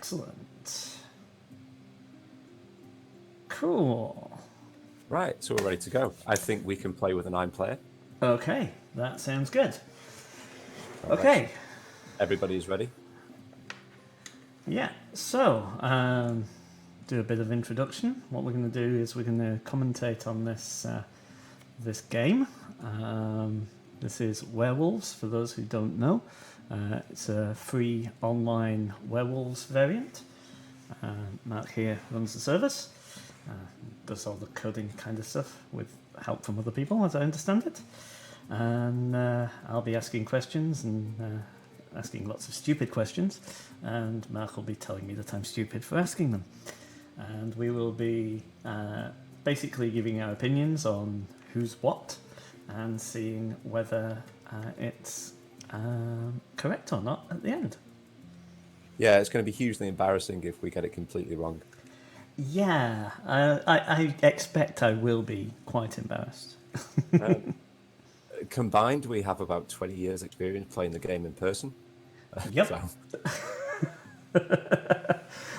Excellent. Cool. Right, so we're ready to go. I think we can play with a 9-player. Okay, that sounds good. Right. Okay. Everybody's ready? Yeah, so do a bit of introduction. What we're going to do is we're going to commentate on this game. This is Werewolves, for those who don't know. It's a free online Werewolves variant. Mark here runs the service, does all the coding kind of stuff with help from other people, as I understand it. And I'll be asking questions and asking lots of stupid questions, and Mark will be telling me that I'm stupid for asking them. And we will be basically giving our opinions on who's what and seeing whether it's correct or not at the end. Yeah, it's going to be hugely embarrassing if we get it completely wrong. Yeah, I expect I will be quite embarrassed. Combined, we have about 20 years experience playing the game in person. Yep. So.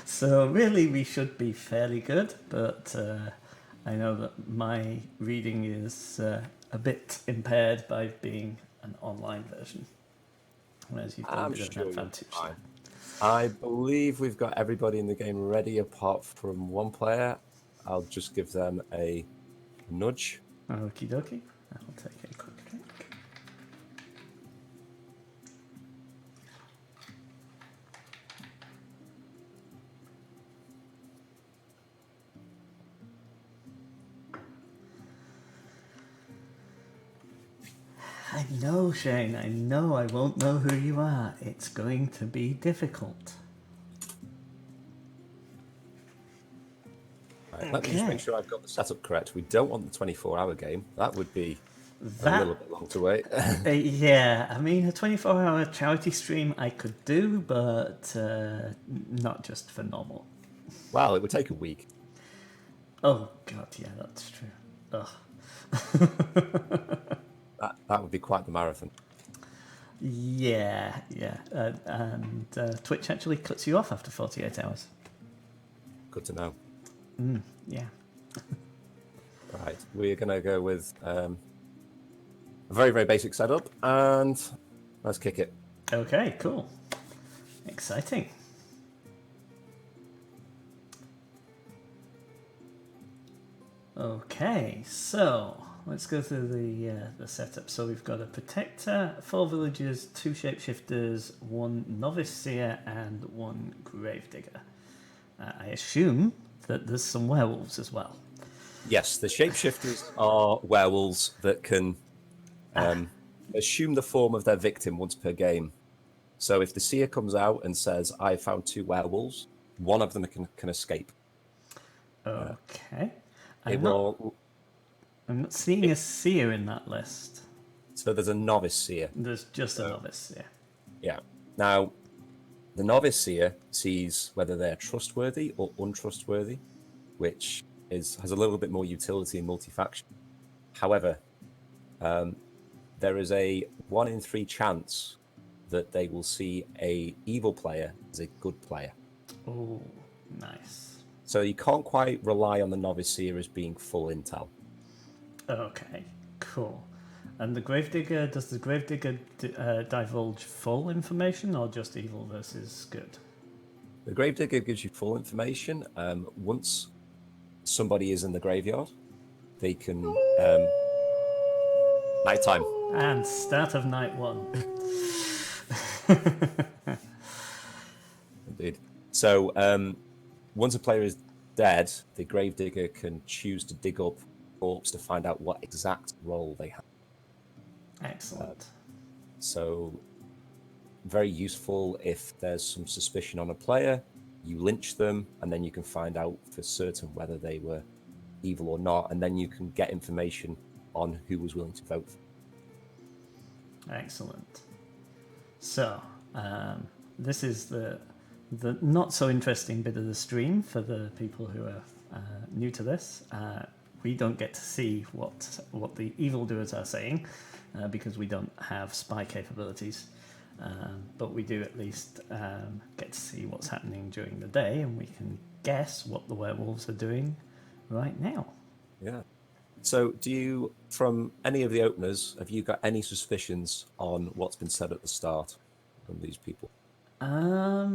So really we should be fairly good, but I know that my reading is a bit impaired by being an online version. Whereas you've got a bit of an advantage there. I believe we've got everybody in the game ready apart from one player. I'll just give them a nudge. Okie dokie. I'll take a quick look. I know, Shane, I know I won't know who you are. It's going to be difficult. Right, let me just make sure I've got the setup correct. We don't want the 24-hour game. That would be a little bit long to wait. Yeah, I mean, a 24-hour charity stream I could do, but not just for normal. Well, it would take a week. Oh, God, yeah, that's true. Ugh. That would be quite the marathon. Yeah. And Twitch actually cuts you off after 48 hours. Good to know. Yeah. Right, we're going to go with a very, very basic setup, and let's kick it. Okay, cool. Exciting. Okay, so let's go through the setup. So we've got a protector, 4 villagers, 2 shapeshifters, 1 novice seer, and 1 gravedigger. I assume that there's some werewolves as well. Yes, the shapeshifters are werewolves that can assume the form of their victim once per game. So if the seer comes out and says, I found 2 werewolves, one of them can escape. Okay. I'm not seeing a seer in that list. So there's a novice seer. There's just a novice seer. Yeah. Now, the novice seer sees whether they're trustworthy or untrustworthy, which has a little bit more utility in multi-faction. However, there is a 1 in 3 chance that they will see a evil player as a good player. Oh, nice. So you can't quite rely on the novice seer as being full intel. Okay, cool. And the gravedigger, does the gravedigger divulge full information or just evil versus good? The gravedigger gives you full information. Once somebody is in the graveyard, they can... nighttime. And start of night 1. Indeed. So once a player is dead, the gravedigger can choose to dig up corpse to find out what exact role they have. Excellent. So very useful if there's some suspicion on a player, you lynch them, and then you can find out for certain whether they were evil or not, and then you can get information on who was willing to vote. Excellent. So this is the not so interesting bit of the stream for the people who are new to this. We don't get to see what the evildoers are saying because we don't have spy capabilities. But we do at least get to see what's happening during the day, and we can guess what the werewolves are doing right now. Yeah. So, from any of the openers, have you got any suspicions on what's been said at the start from these people? I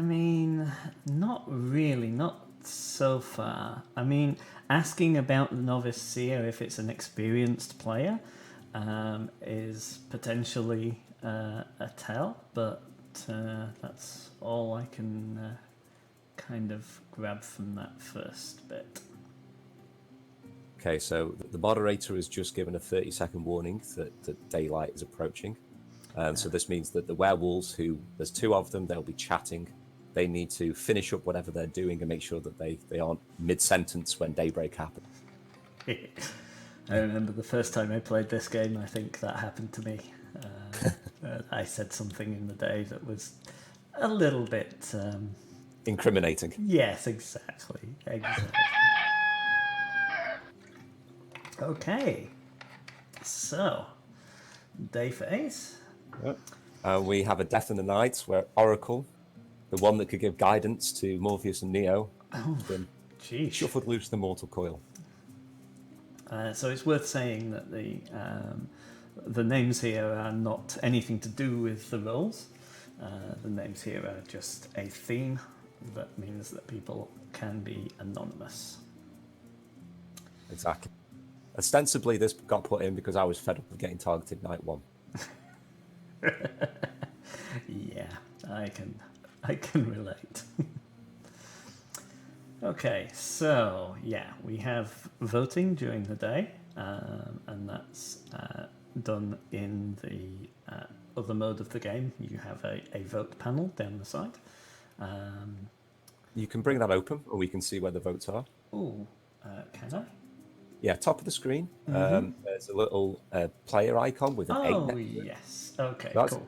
mean, not really, not so far. I mean, asking about the novice seer if it's an experienced player is potentially a tell, but that's all I can kind of grab from that first bit. Okay, so the moderator has just given a 30-second warning that daylight is approaching. So this means that the werewolves, there's two of them, they'll be chatting. They need to finish up whatever they're doing and make sure that they aren't mid-sentence when daybreak happens. I remember the first time I played this game, I think that happened to me. I said something in the day that was a little bit... Incriminating. Yes, exactly. Okay. So, day phase. Yep. We have a Death in the Night where Oracle, the one that could give guidance to Morpheus and Neo, has been shuffled loose the mortal coil. So it's worth saying that the names here are not anything to do with the roles. The names here are just a theme that means that people can be anonymous. Exactly. Ostensibly, this got put in because I was fed up of getting targeted night one. Yeah, I can relate. Okay, so yeah, we have voting during the day, and that's done in the other mode of the game. You have a vote panel down the side. You can bring that open, or we can see where the votes are. Oh, can I? Yeah, top of the screen. There's a little player icon with an 8 next to it. Yes. Okay, cool.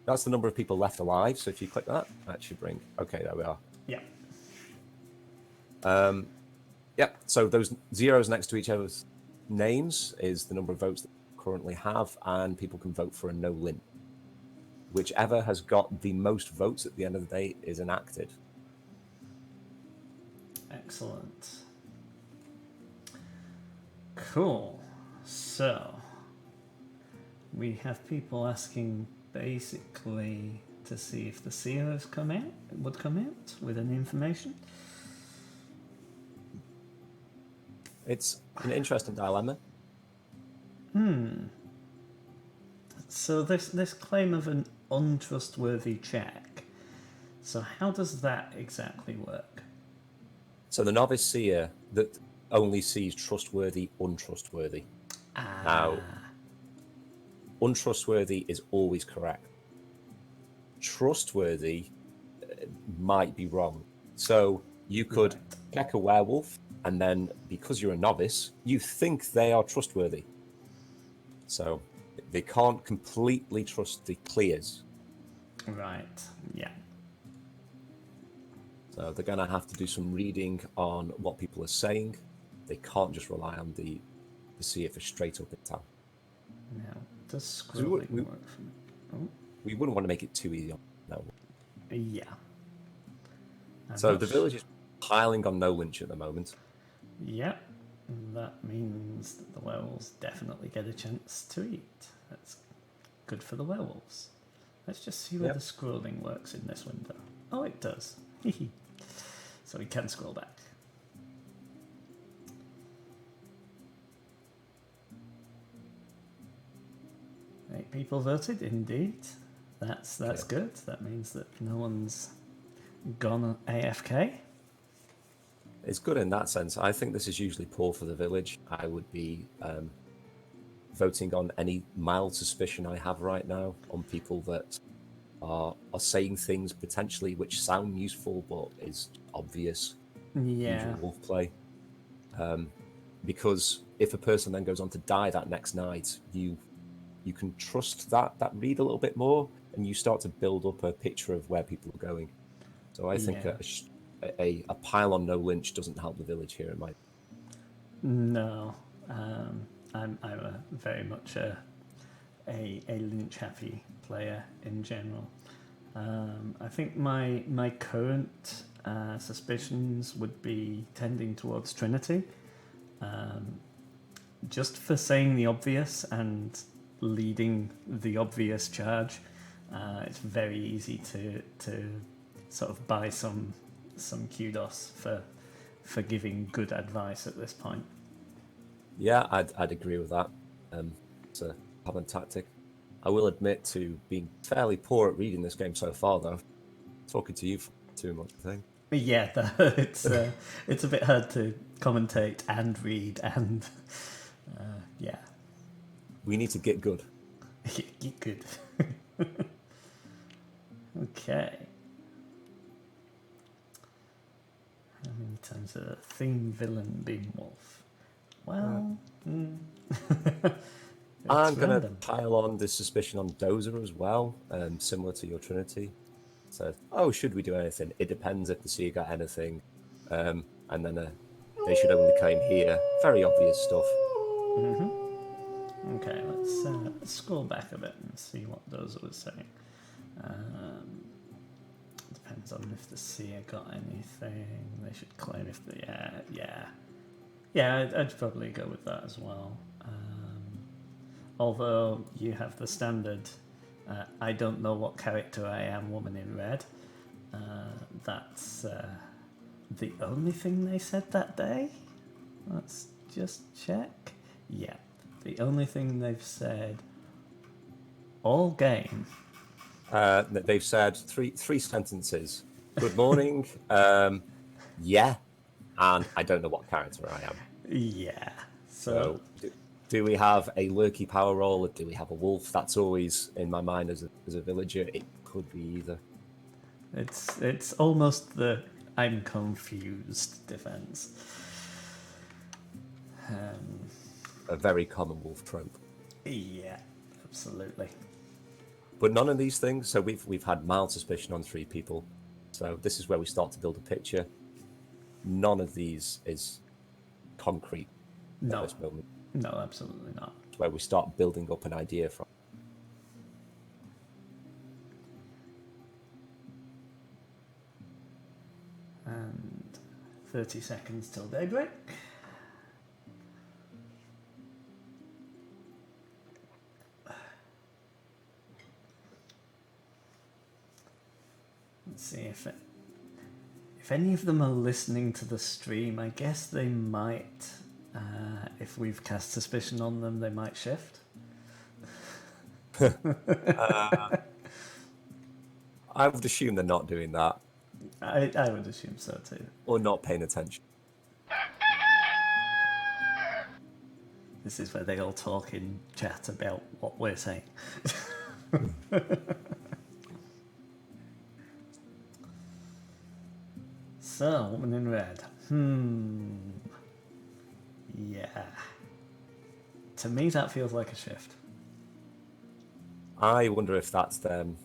That's the number of people left alive. So if you click that should bring... Okay, there we are. Yeah. Yeah, so those zeros next to each other's names is the number of votes that we currently have, and people can vote for a no lynch. Whichever has got the most votes at the end of the day is enacted. Excellent. Cool. So, we have people asking basically to see if the seers would come out with any information. It's an interesting dilemma. So this claim of an untrustworthy check. So how does that exactly work? So the novice seer that only sees trustworthy, untrustworthy. Now, untrustworthy is always correct. Trustworthy might be wrong. So you could check a werewolf, and then because you're a novice, you think they are trustworthy. So they can't completely trust the clears. Right, yeah. So they're going to have to do some reading on what people are saying. They can't just rely on the seer for straight up intel. Now, does scrolling work for me? Oh. We wouldn't want to make it too easy on no. Yeah. So the village is piling on no lynch at the moment. Yep. That means that the werewolves definitely get a chance to eat. That's good for the werewolves. Let's just see where the scrolling works in this window. Oh, it does. So we can scroll back. Eight people voted, indeed. That's good. That means that no one's gone AFK. It's good in that sense. I think this is usually poor for the village. I would be voting on any mild suspicion I have right now on people that are saying things potentially which sound useful but is obvious. Usual wolf play. Because if a person then goes on to die that next night, you can trust that read a little bit more, and you start to build up a picture of where people are going. So I think a pile on no lynch doesn't help the village here, in my... No, I'm very much a a lynch happy player in general. I think my current suspicions would be tending towards Trinity, just for saying the obvious and leading the obvious charge. It's very easy to sort of buy some kudos for giving good advice at this point. Yeah, I'd agree with that. It's a common tactic. I will admit to being fairly poor at reading this game so far, though. Talking to you for too much, I think. Yeah, it's a bit hard to commentate and read, and yeah. We need to get good. Get good. Okay. How many times has a theme villain been wolf? Well, I'm going to pile on this suspicion on Dozer as well, similar to your Trinity. So, should we do anything? It depends if the seer got anything. And then they should only claim here. Very obvious stuff. Mm-hmm. Okay, let's scroll back a bit and see what Dozer was saying. Depends on if the seer got anything. They should claim if the yeah. I'd probably go with that as well. Although you have the standard, I don't know what character I am, woman in red. That's the only thing they said that day. Let's just check. Yeah, the only thing they've said all game. They've said three sentences. Good morning. Yeah, and I don't know what character I am. Yeah. So do we have a lurky power roll, or do we have a wolf? That's always in my mind as a villager. It could be either. It's almost the I'm confused defense. A very common wolf trope. Yeah, absolutely. But none of these things. So we've had mild suspicion on 3 people. So this is where we start to build a picture. None of these is concrete at this moment. No, absolutely not. It's where we start building up an idea from. And 30 seconds till daybreak. Let's see if any of them are listening to the stream. I guess they might. If we've cast suspicion on them, they might shift. I would assume they're not doing that. I would assume so too. Or not paying attention. This is where they all talk in chat about what we're saying. So, woman in red. Yeah. To me, that feels like a shift. I wonder if that's them.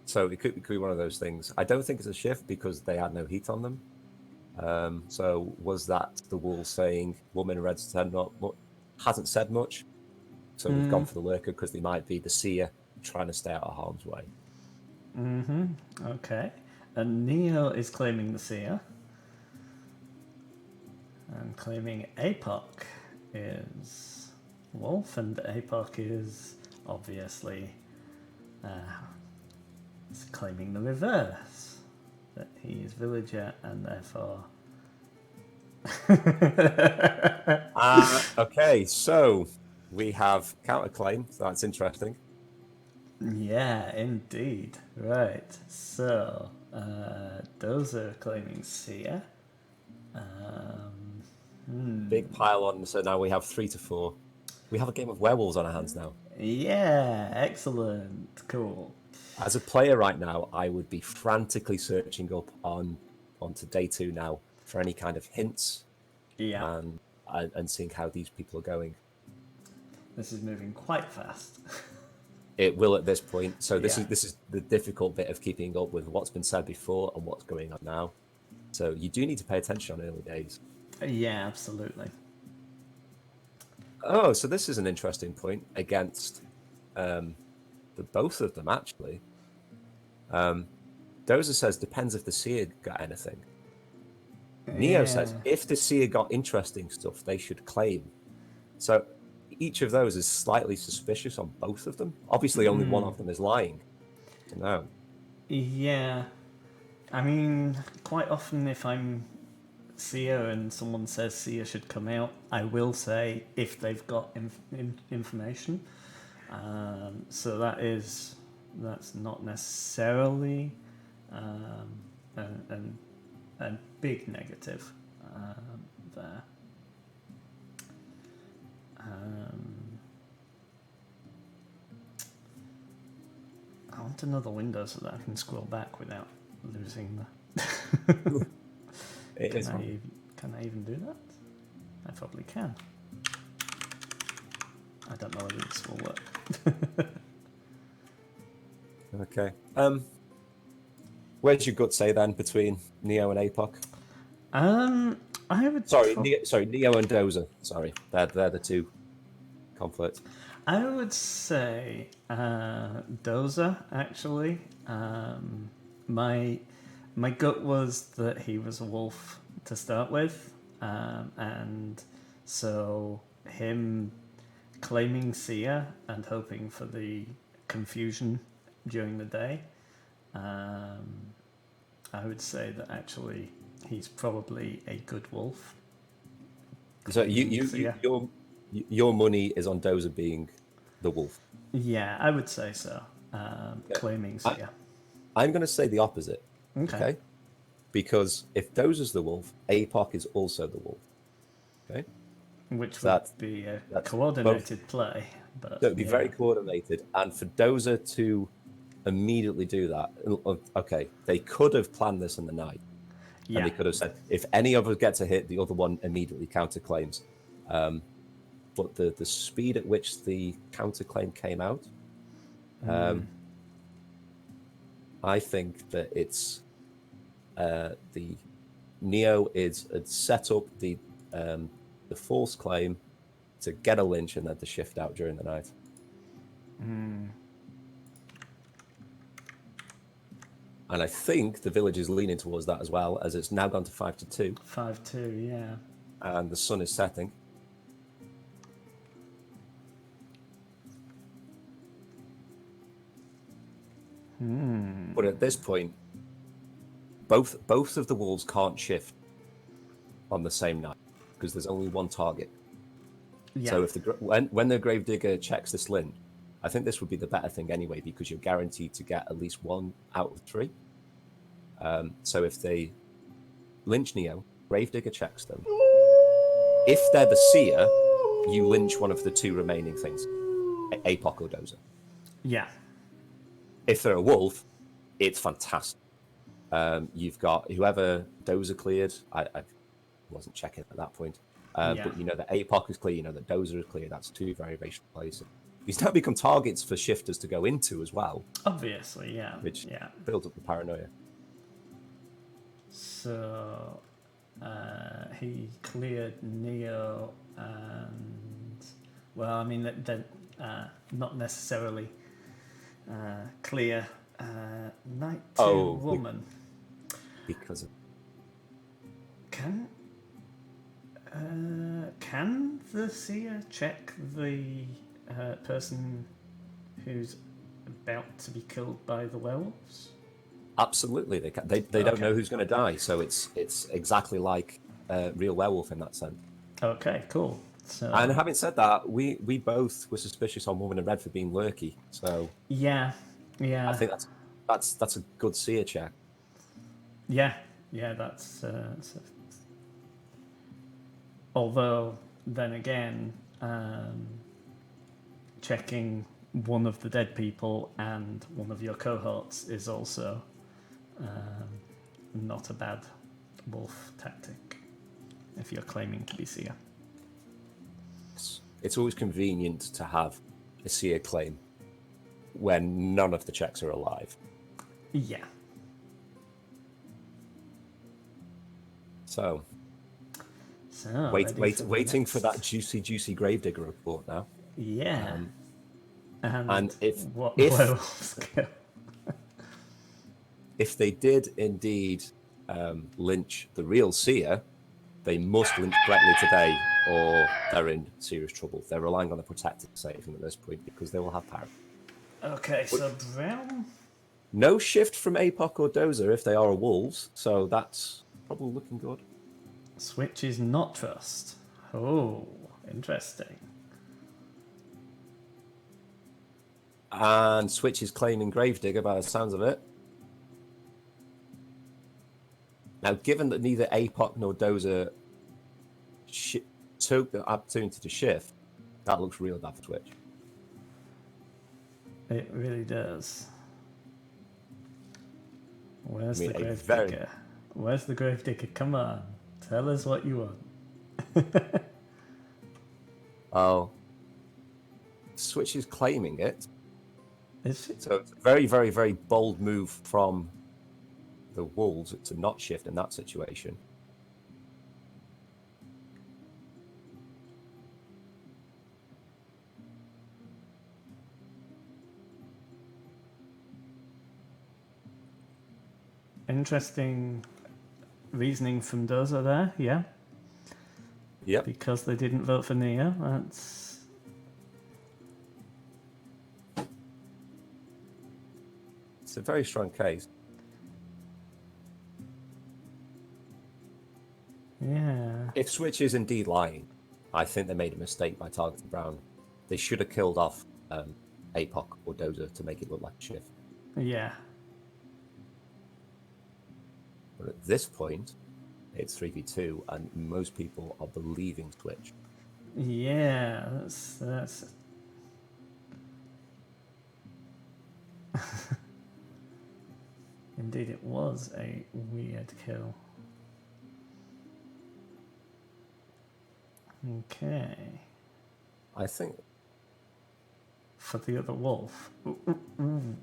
So it could be one of those things. I don't think it's a shift because they had no heat on them. So was that the wall saying woman in red hasn't said much? So we've gone for the lurker because they might be the seer trying to stay out of harm's way. Okay. And Neo is claiming the seer. And claiming APOC is wolf, and APOC is obviously is claiming the reverse. That he is villager and therefore... Okay, so we have counterclaim, so that's interesting. Yeah, indeed. Right. So, those are claiming seer. Big pile on, so now we have 3 to 4. We have a game of werewolves on our hands now. Yeah, excellent. Cool. As a player right now, I would be frantically searching up onto day 2 now for any kind of hints. Yeah. And seeing how these people are going. This is moving quite fast. It will at this point. So this is the difficult bit of keeping up with what's been said before and what's going on now. So you do need to pay attention on early days. Yeah, absolutely. Oh, so this is an interesting point against the both of them actually. Dozer says depends if the seer got anything. Neo says if the seer got interesting stuff, they should claim. So each of those is slightly suspicious on both of them. Obviously, only one of them is lying. No. Yeah. I mean, quite often if I'm seer and someone says seer should come out, I will say if they've got information. So that's not necessarily a big negative there. I want another window so that I can scroll back without losing the... Can I even do that? I probably can. I don't know whether this will work. Okay. Where's your gut say then between Neo and APOC? I would... Neo and Dozer. Sorry, they're the two conflicts. I would say Dozer, actually. My gut was that he was a wolf to start with, and so him claiming Sia and hoping for the confusion during the day, I would say that actually he's probably a good wolf. So your money is on Dozer being the wolf. Yeah, I would say so. Claiming Sia. I'm going to say the opposite. Okay. Because if Dozer's the wolf, APOC is also the wolf. Okay. Which would be a coordinated play. But so it'd be very coordinated. And for Dozer to immediately do that, okay, they could have planned this in the night. Yeah. And they could have said, if any of us gets a hit, the other one immediately counterclaims. But the speed at which the counterclaim came out, I think that it's the Neo had set up the false claim to get a lynch and then to shift out during the night. And I think the village is leaning towards that as well, as it's now gone to 5-2. 5-2, yeah. And the sun is setting. But at this point, both of the wolves can't shift on the same night because there's only one target. Yeah. So if when the gravedigger checks this lynch, I think this would be the better thing anyway because you're guaranteed to get at least 1 out of 3. So if they lynch Neo, gravedigger checks them. If they're the seer, you lynch one of the 2 remaining things, APOC or Dozer. Yeah. If they're a wolf, it's fantastic. You've got whoever Dozer cleared. I wasn't checking at that point. But you know that APOC is clear, you know that Dozer is clear. That's 2 very racial places. These now become targets for shifters to go into as well. Obviously, yeah. Which builds up the paranoia. So he cleared Neo and... Well, I mean, they're not necessarily... clear Night Woman. Because of... Can the seer check the person who's about to be killed by the werewolves? Absolutely, they can. They don't know who's going to die, so it's exactly like real werewolf in that sense. Okay, cool. So, and having said that, we both were suspicious on Woman in Red for being lurky. So yeah, I think that's a good seer check. Yeah, that's. Although then again, checking one of the dead people and one of your cohorts is also not a bad wolf tactic if you're claiming to be seer. It's always convenient to have a seer claim when none of the checks are alive. Yeah. So waiting for that juicy gravedigger report now. Yeah. And what if werewolves kill. if they did indeed lynch the real seer, they must lynch correctly today, or they're in serious trouble. They're relying on the protector to save them at this point because they will have power. Okay, so brown. No shift from APOC or Dozer if they are wolves, so that's probably looking good. Switch is not trust. Oh, interesting. And Switch is claiming Gravedigger by the sounds of it. Now, given that neither APOC nor Dozer took the opportunity to shift, that looks real bad for Switch. It really does. Where's I mean, the Gravedigger? Where's the Gravedigger? Come on, tell us what you want. Oh, Switch is claiming it. Is it? So it's a very, very, very bold move from the Wolves to not shift in that situation. Interesting reasoning from Dozer there, yeah. Yep. Because they didn't vote for Nia. That's It's a very strong case. yeah. If Switch is indeed lying, I think they made a mistake by targeting Brown. They should have killed off APOC or Dozer to make it look like a shift. Yeah. But at this point, it's 3v2, and most people are believing Switch. Yeah, that's indeed it was a weird kill. Okay. I think For the other wolf. Ooh, ooh, ooh.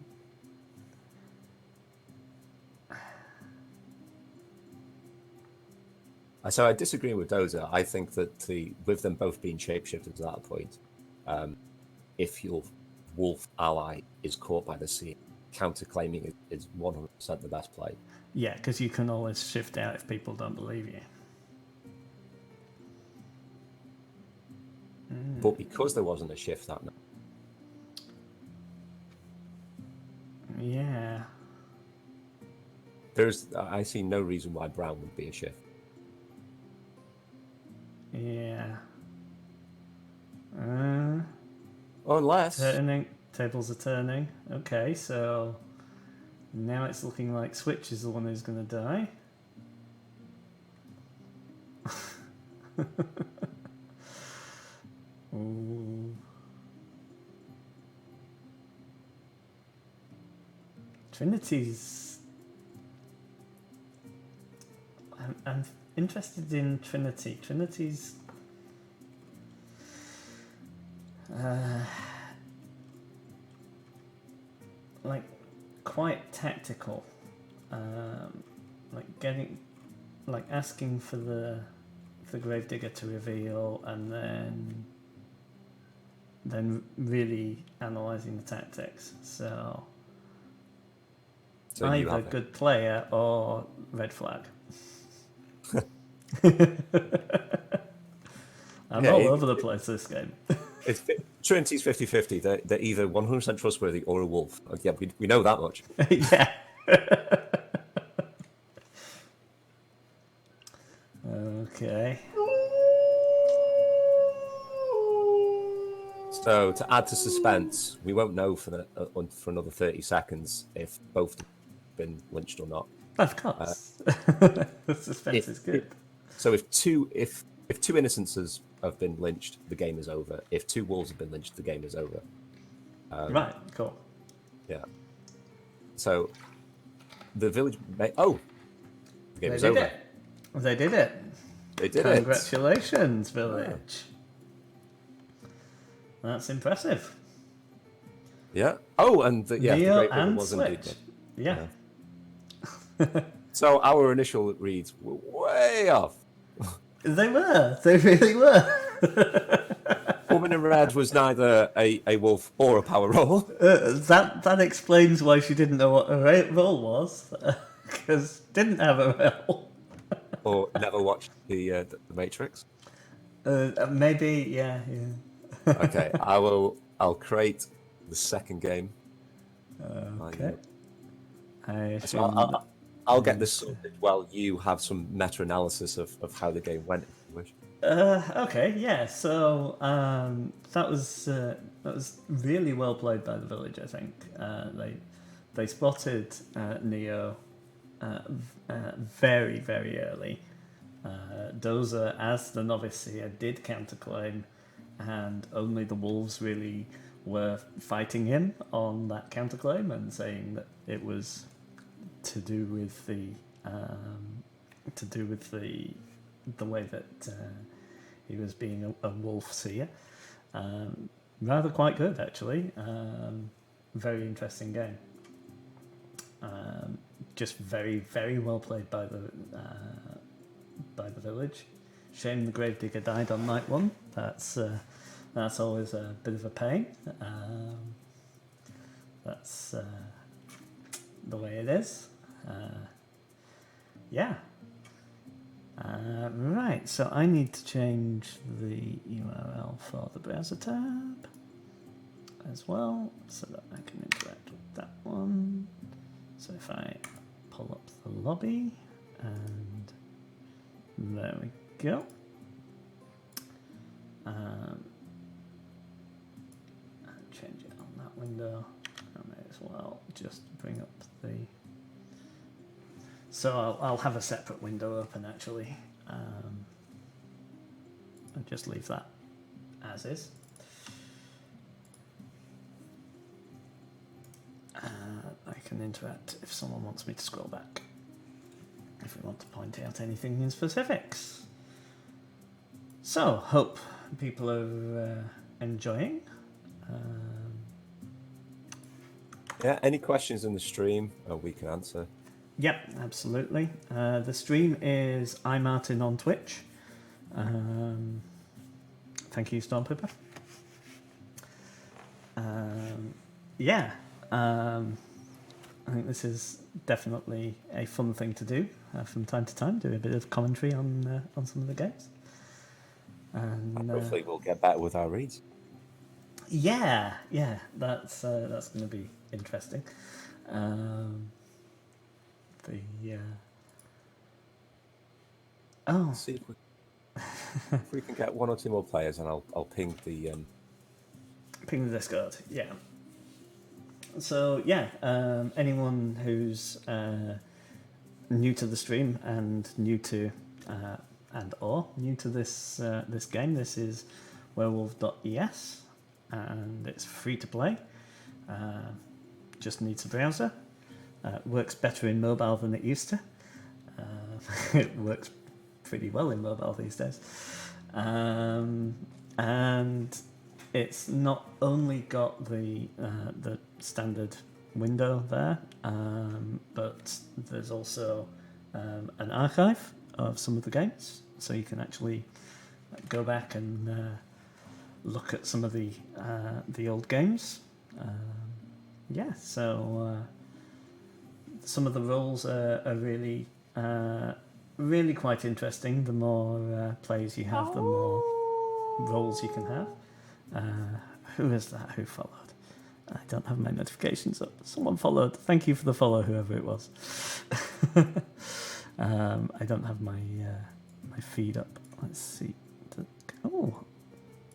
so. I disagree with Dozer. I think that with them both being shapeshifters at that point, if your wolf ally is caught by the sea, counterclaiming is 100% the best play. Yeah, because you can always shift out if people don't believe you. But because there wasn't a shift that night, Yeah. I see no reason why Brown would be a shift. Yeah. Unless Turning. Tables are turning. Okay, so now it's looking like Switch is the one who's going to die. Ooh. Trinity's. I'm interested in Trinity. Trinity's. Like quite tactical, like asking for the Gravedigger to reveal, and then really analysing the tactics. So you either have it. good player or red flag. I'm all over the place this game. Trinity's 50-50. They're either 100% trustworthy or a wolf. Yeah, we know that much. Yeah. Okay. So to add to suspense, we won't know for another 30 seconds if both have been lynched or not. Of course. The suspense is good. So if two innocences have been lynched, the game is over. If two wolves have been lynched, the game is over. Right, cool. Yeah. So the village. The game is They did over. it. They did it. They did it. Congratulations, village. That's impressive. Yeah. Oh, and the Neil Great River and was Switch. indeed. Yeah. So our initial reads were way off. They were. They really were. Woman in in red was neither a wolf or a power roll. That explains why she didn't know what a role was, because didn't have a role. Or never watched the Matrix. Maybe, yeah. Okay, I'll create the second game. Okay. I So assume. I'll get this sorted while you have some meta-analysis of how the game went, if you wish. Okay, yeah. So that was really well played by the village. I think they spotted Neo very very early. Dozer, as the novice seer, did counterclaim, and only the wolves really were fighting him on that counterclaim and saying that it was to do with the way that he was being a wolf seer. Rather quite good, actually. Very interesting game. Just very, very well played by the village. Shame the Gravedigger died on night one. That's always a bit of a pain. That's the way it is. Yeah. Right, so I need to change the URL for the browser tab as well, so that I can interact with that one. So if I pull up the lobby, and there we go. And change it on that window. I may as well just bring up the... So I'll have a separate window open, actually. And just leave that as is. I can interact if someone wants me to scroll back, if we want to point out anything in specifics. So, hope people are enjoying. Yeah, any questions in the stream we can answer. Yep, absolutely. The stream is iMartin on Twitch. Thank you, Stormpepper. Yeah, I think this is definitely a fun thing to do from time to time. Do a bit of commentary on some of the games. And hopefully we'll get better with our reads. Yeah, that's going to be interesting. See if we can get one or two more players, and I'll ping the Discord. Yeah. So yeah, anyone who's new to the stream and new to this game, this is werewolf.es, and it's free to play. Just needs a browser. Works better in mobile than it used to. It works pretty well in mobile these days. And it's not only got the standard window there, but there's also an archive of some of the games, so you can actually go back and look at some of the old games. So some of the roles are really really quite interesting. The more plays you have, the more roles you can have. Who is that? Who followed? I don't have my notifications up. Someone followed. Thank you for the follow, whoever it was. I don't have my my feed up. Let's see. Oh,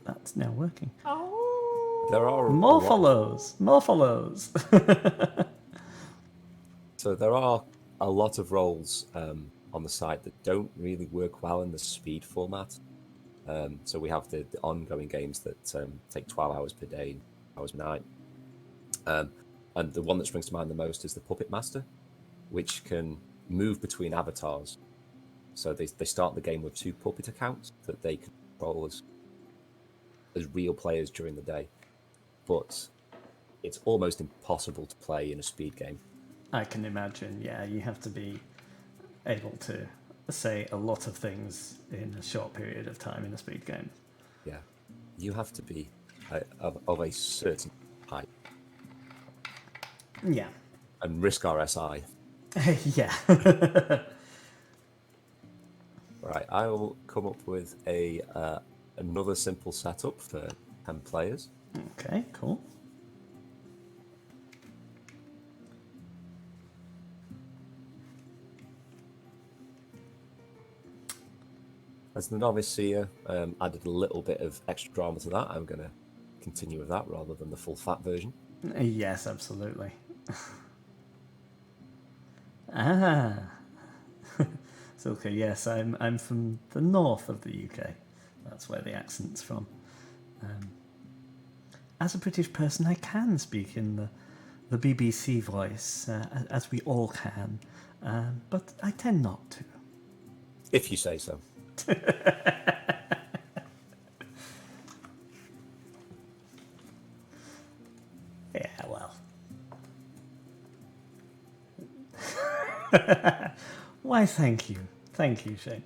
that's now working. There are more follows. More follows. So there are a lot of roles on the site that don't really work well in the speed format. So we have the ongoing games that take 12 hours per day, hours per night. And the one that springs to mind the most is the Puppet Master, which can move between avatars. So they start the game with 2 puppet accounts that they can control as real players during the day. But it's almost impossible to play in a speed game. I can imagine, yeah. You have to be able to say a lot of things in a short period of time in a speed game. Yeah. you have to be of a certain height Yeah. and risk RSI. Yeah. Right, I will come up with another simple setup for 10 players. Okay, cool. As the novice seer, added a little bit of extra drama to that. I'm going to continue with that rather than the full fat version. Yes, absolutely. Ah. So, okay, yes, I'm from the north of the UK. That's where the accent's from. As a British person, I can speak in the BBC voice, as we all can, but I tend not to. If you say so. Yeah, well. Why, thank you. Thank you, Shane.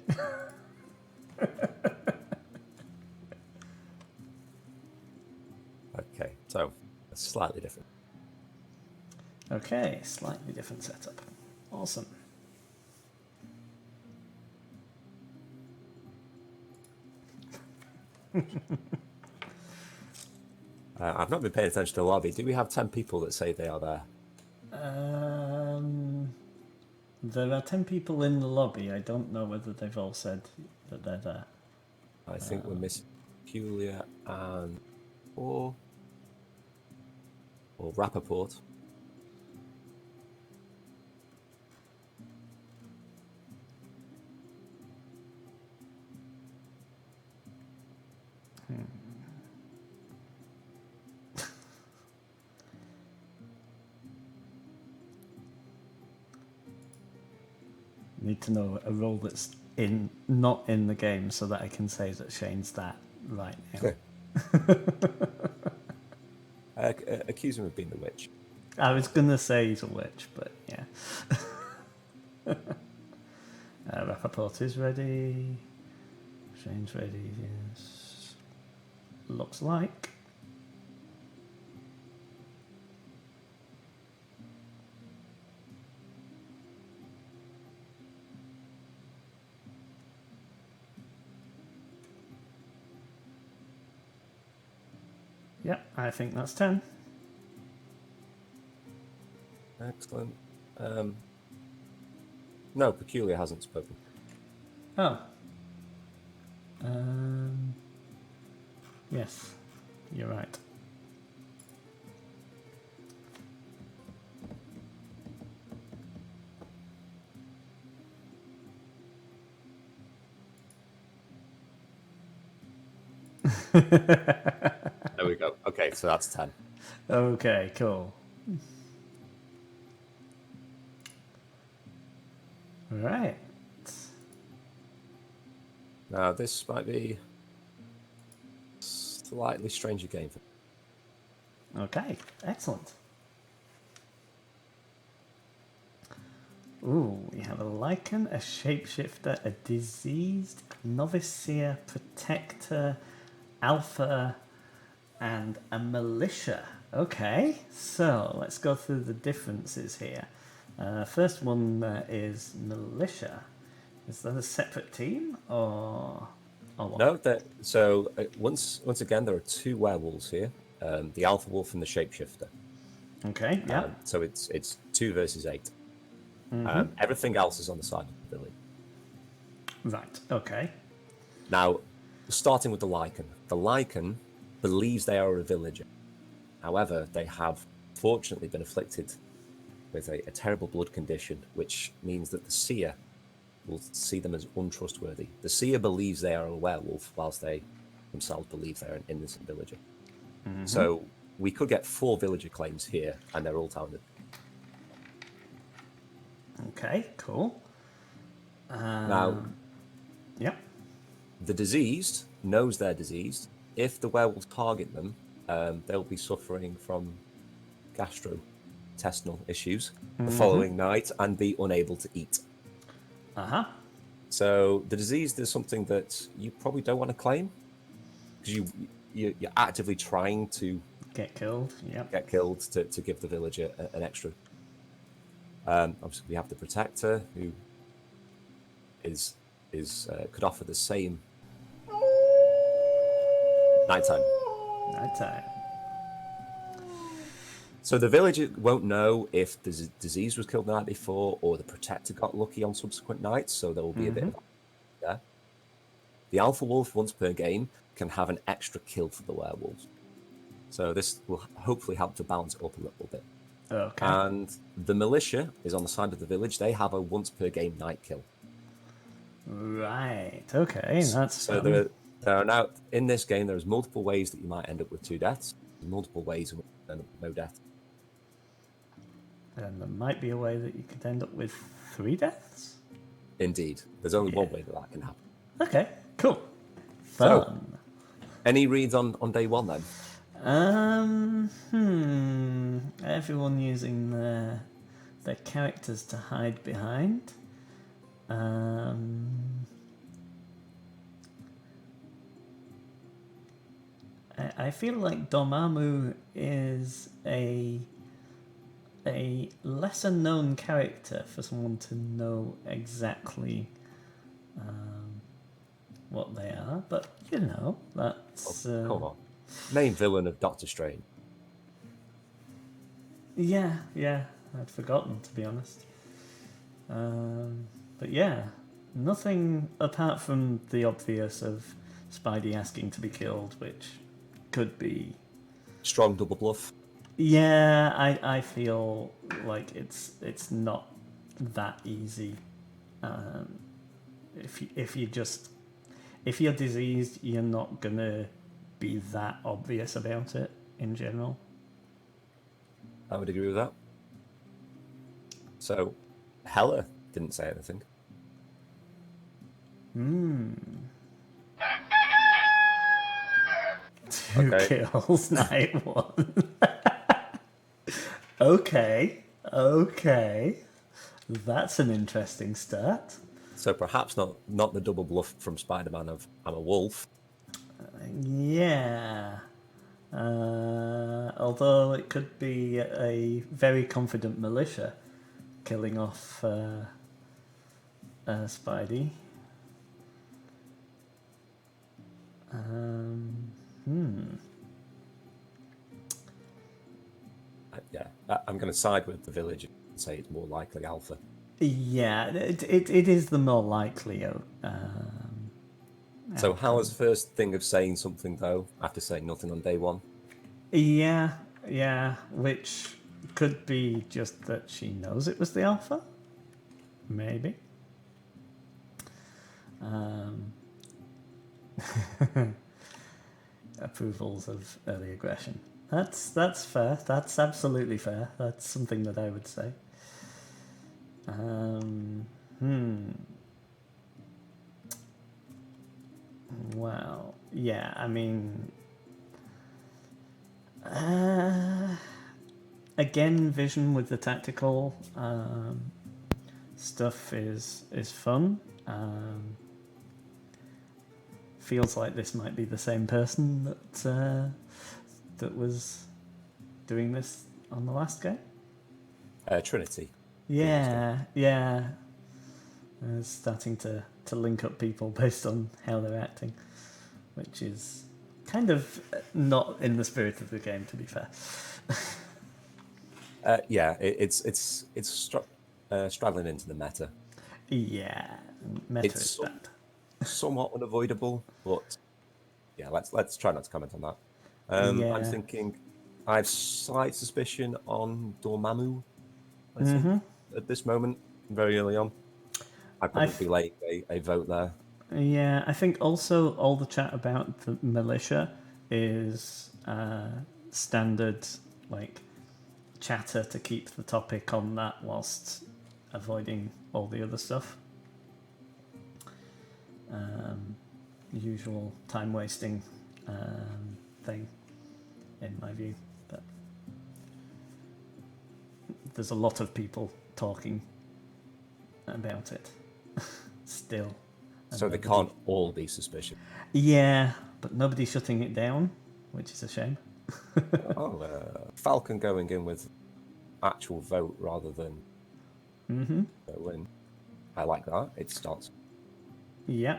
Okay, so it's slightly different. Okay, slightly different setup. Awesome. I've not been paying attention to the lobby. Do we have 10 people that say they are there? There are 10 people in the lobby. I don't know whether they've all said that they're there. I think we're missing Peculiar and or Rappaport. Need to know a role that's not in the game so that I can say that Shane's that right now. Accuse him of being the witch. I was gonna say he's a witch, but yeah. Rappaport is ready. Shane's ready, yes. Looks like. Yep, I think that's 10. Excellent. No, Peculiar hasn't spoken. Oh. Yes, you're right. There we go. Okay, so that's 10. Okay, cool. Right. Now, this might be a slightly stranger game for me. Okay, excellent. Ooh, we have a Lycan, a Shapeshifter, a Diseased, Novice Seer, Protector, Alpha, and a Militia. Okay, so let's go through the differences here. First one is Militia. Is that a separate team or what? No, so once again, there are two werewolves here, the Alpha Wolf and the Shapeshifter. Okay, yeah. So it's 2 versus 8. Everything else is on the side of the village. Right, okay. Now, starting with the Lycan. The Lycan believes they are a villager. However, they have fortunately been afflicted with a terrible blood condition, which means that the Seer will see them as untrustworthy. The Seer believes they are a werewolf, whilst they themselves believe they're an innocent villager. So we could get 4 villager claims here, and they're all talented. Okay, cool. Now, Yep. the diseased knows they're diseased. If the werewolves target them, they'll be suffering from gastrointestinal issues the following night and be unable to eat. So the diseased is something that you probably don't want to claim, because you're actively trying to Get killed. Yep. get killed to give the villager an extra. Obviously, we have the protector who is could offer the same nighttime. Nighttime. So the villager won't know if the disease was killed the night before or the protector got lucky on subsequent nights. So there will be a bit of there. The alpha wolf once per game can have an extra kill for the werewolves. So this will hopefully help to balance it up a little bit. Okay. And the militia is on the side of the village. They have a once per game night kill. Right. Okay. That's so fun. there are now in this game. There's multiple ways that you might end up with 2 deaths. Multiple ways in which you end up with no death. And there might be a way that you could end up with 3 deaths. Indeed, there's only one way that can happen. Okay. Cool. Fun. So, any reads on day 1 then? Everyone using their characters to hide behind. I feel like Dormammu is a lesser known character for someone to know exactly what they are, but that's Come on, main villain of Doctor Strange. Yeah, I'd forgotten, to be honest. But yeah, nothing apart from the obvious of Spidey asking to be killed, which could be... Strong double bluff. Yeah, I feel like it's not that easy. If you're diseased, you're not gonna be that obvious about it in general. I would agree with that. So, Hela didn't say anything. Two kills, night 1. Okay. That's an interesting start. So perhaps not the double bluff from Spider-Man of I'm a wolf. Yeah. Although it could be a very confident militia killing off Spidey. Yeah, I'm going to side with the village and say it's more likely Alpha. Yeah, it is the more likely. So Hala's first thing of saying something, though, after saying nothing on day 1? Yeah, which could be just that she knows it was the Alpha. Maybe. Approvals of early aggression. That's fair. That's absolutely fair. That's something that I would say. Well, yeah, I mean, again, Vision with the tactical stuff is fun. Feels like this might be the same person that was doing this on the last game. Trinity. Yeah. Starting to link up people based on how they're acting, which is kind of not in the spirit of the game, to be fair. Yeah, it's straddling into the meta. Yeah, meta It's is bad. Somewhat unavoidable, but yeah, let's try not to comment on that. Yeah. I'm thinking I have slight suspicion on Dormammu. I think at this moment, very early on, I'd probably be laying a vote there. Yeah, I think also all the chat about the militia is standard like chatter to keep the topic on that whilst avoiding all the other stuff. Usual time wasting thing, in my view. But there's a lot of people talking about it still. So they can't all be suspicious. Yeah, but nobody's shutting it down, which is a shame. Falcon going in with actual vote rather than win. I like that. It starts. Yeah.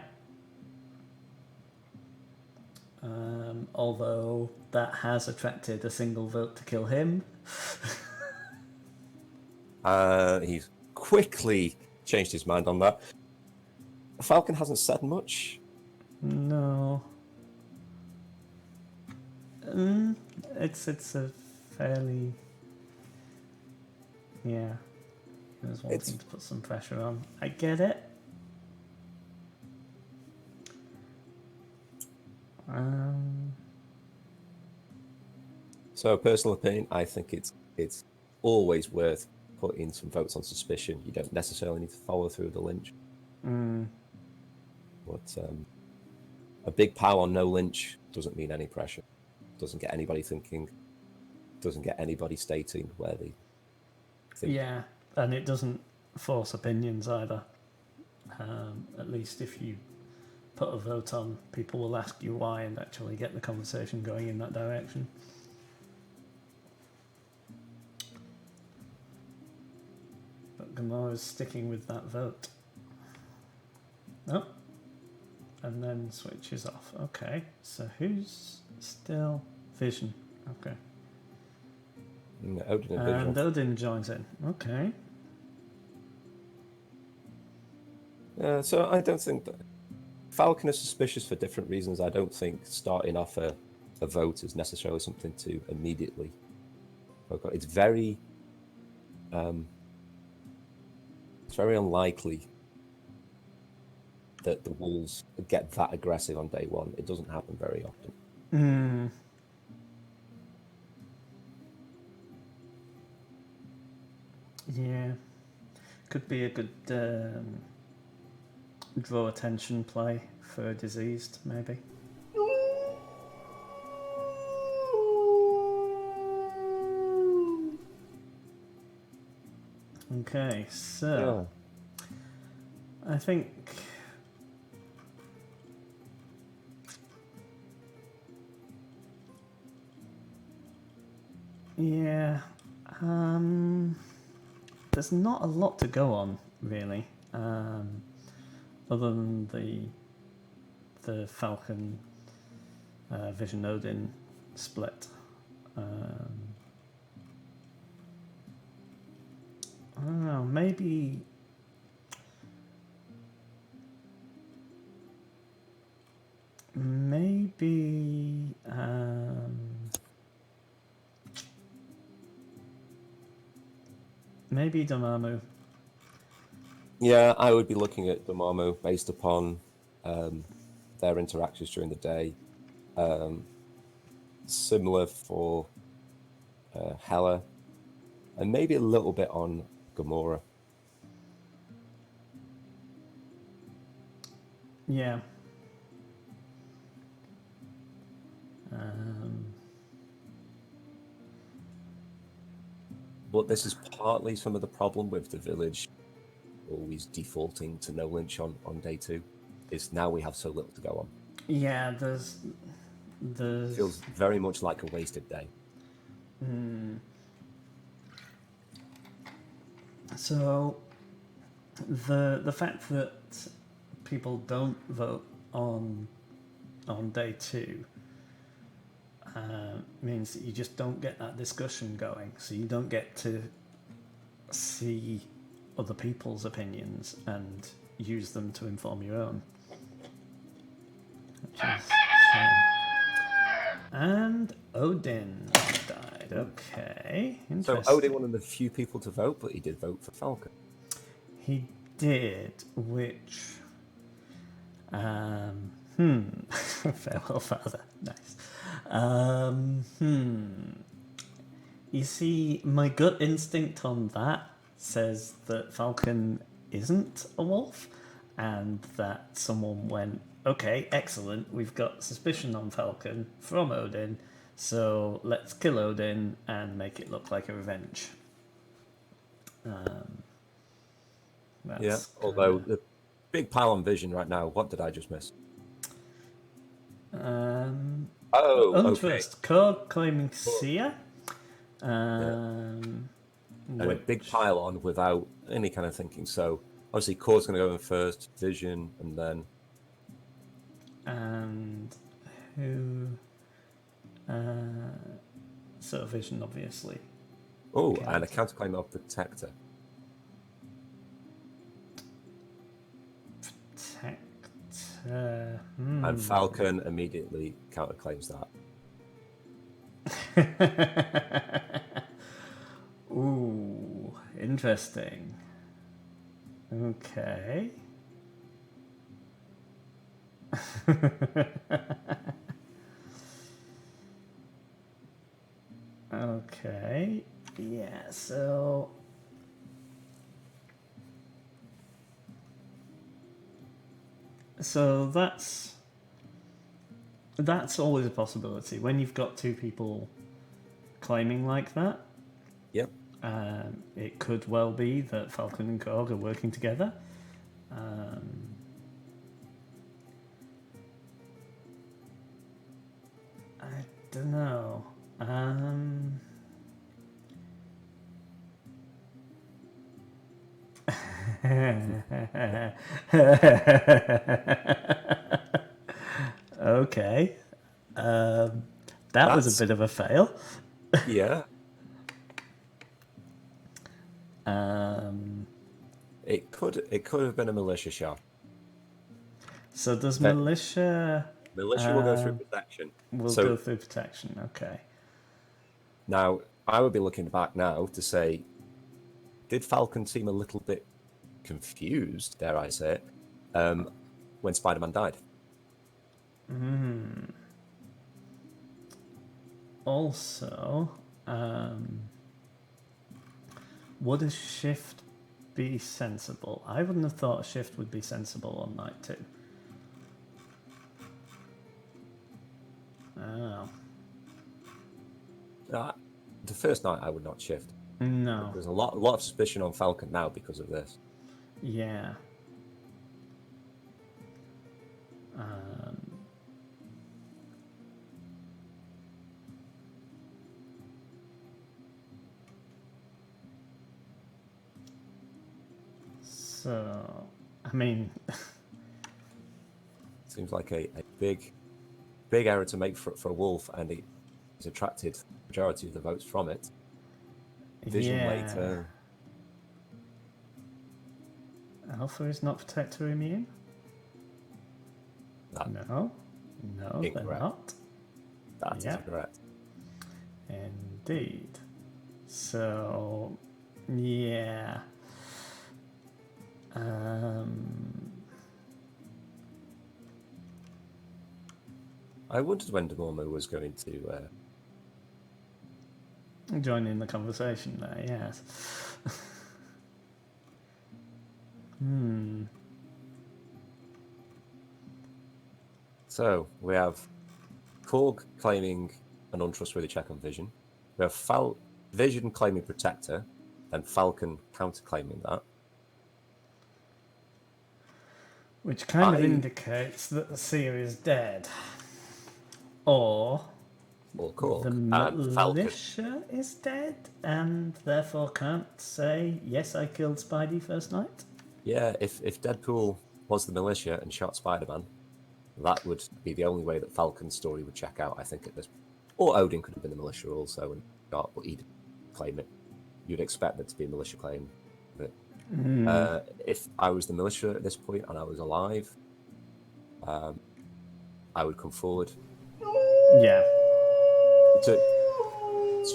Although that has attracted a single vote to kill him. He's quickly changed his mind on that. Falcon hasn't said much. No. It's a fairly... Yeah. He was wanting to put some pressure on. I get it. So, personal opinion, I think it's always worth putting some votes on suspicion. You don't necessarily need to follow through with the lynch. But a big pile on no lynch doesn't mean any pressure. Doesn't get anybody thinking. Doesn't get anybody stating where they think. Yeah, and it doesn't force opinions either. At least if you put a vote on, people will ask you why and actually get the conversation going in that direction. But Gamora's sticking with that vote. Oh, and then switches off. Okay, so who's still Vision? Okay. Odin and And Vision. Odin joins in. Okay. So I don't think that Falcon is suspicious for different reasons. I don't think starting off a vote is necessarily something to immediately focus on. It's very unlikely that the wolves get that aggressive on day one. It doesn't happen very often. Yeah. Could be a good draw attention play for a diseased, maybe. Okay, so I think there's not a lot to go on really, other than the Falcon Vision Odin split. I don't know, maybe Dormammu. Yeah, I would be looking at Dormammu based upon their interactions during the day. Similar for Hela, and maybe a little bit on Gamora. Yeah. But this is partly some of the problem with the village always defaulting to no lynch on day two. Is now we have so little to go on. Yeah, there's Feels very much like a wasted day. So the fact that people don't vote on day two means that you just don't get that discussion going. So you don't get to see other people's opinions and use them to inform your own. Which is a shame. And Odin died. Okay, interesting. So Odin, one of the few people to vote, but he did vote for Falcon. He did, which... Farewell, Father. Nice. You see, my gut instinct on that says that Falcon isn't a wolf, and that someone went, okay, excellent, we've got suspicion on Falcon from Odin, so let's kill Odin and make it look like a revenge. Although the big pile on Vision right now, what did I just miss? Oh, okay. Untrust. Code claiming Cool. seer. Yeah. And a big Which pile on without any kind of thinking. So obviously, core's going to go in first, vision, and then and who? So vision, obviously. and a counterclaim of protector. Protector. And Falcon immediately counterclaims that. Ooh, interesting. Okay. Okay. Yeah, so that's always a possibility when you've got two people claiming like that. Yep. It could well be that Falcon and Korg are working together. I don't know. Okay. That was a That's bit of a fail. yeah. Um, It could have been a militia shot. so does But militia militia will go through protection. will So go through protection? Okay. now I would be looking back now to say, did Falcon seem a little bit confused, dare I say it, when Spider-Man died? Also, would a shift be sensible? I wouldn't have thought a shift would be sensible on night 2. Oh. The first night I would not shift. No. There's a lot of suspicion on Falcon now because of this. Yeah. So, I mean, Seems like a big error to make for Wolf, and he's attracted the majority of the votes from it. Vision yeah. later. Alpha is not protector immune? No, they're Incorrect. not. That is Yep. correct. Indeed. So, yeah. I wondered when Dormammu was going to. Join in the conversation there, yes. So we have Korg claiming an untrustworthy check on Vision. We have Vision claiming Protector, and Falcon counterclaiming that. Which kind of indicates that the seer is dead. Or Korg the and Falcon. militia is dead and therefore can't say, yes, I killed Spidey first night? Yeah, if Deadpool was the militia and shot Spider-Man, that would be the only way that Falcon's story would check out, I think, at this. Or Odin could have been the militia also and shot, but he didn't claim it. You'd expect there to be a militia claim. But if I was the militia at this point and I was alive, I would come forward. Yeah. To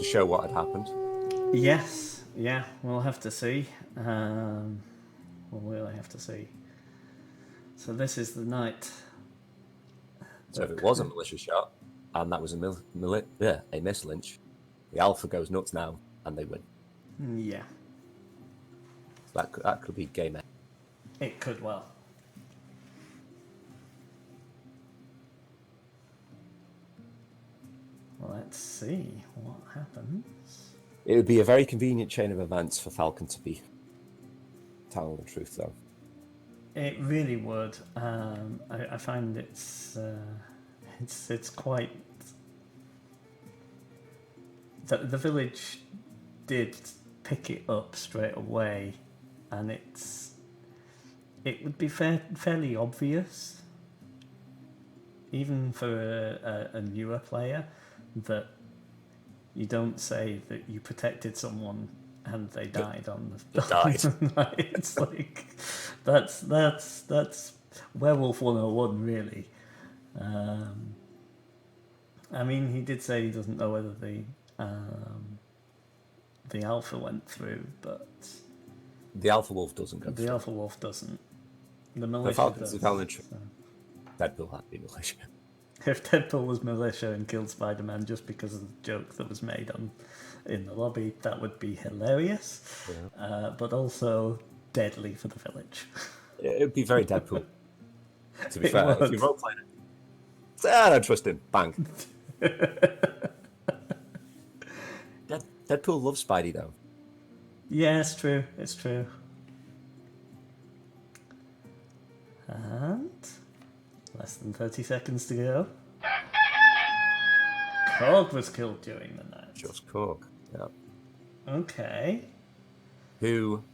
show what had happened. Yes, yeah, we'll have to see. We'll really have to see. So this is the night. So if it was a militia shot and that was a mislynch, the Alpha goes nuts now and they win. Yeah. So that could be game end. It could well. Let's see what happens. It would be a very convenient chain of events for Falcon to be telling the truth, though. It really would. I find it's it's quite. The village did pick it up straight away, and it would be fairly obvious, even for a newer player, that you don't say that you protected someone and they died on the died. It's like that's Werewolf 101 really. I mean, he did say he doesn't know whether the alpha went through, but The Alpha Wolf doesn't go the through. alpha wolf doesn't. The The militia Falcons does. of Valentry. So. Deadpool had to be militia. If Deadpool was militia and killed Spider-Man just because of the joke that was made in the lobby, that would be hilarious, but also deadly for the village. It would be very Deadpool. To be It fair, would. if you role playing it, I don't trust him. Bang. Deadpool loves Spidey though. Yeah, it's true. It's true. And less than 30 seconds to go. Korg was killed during the night. Just Korg. Yeah. Okay. Who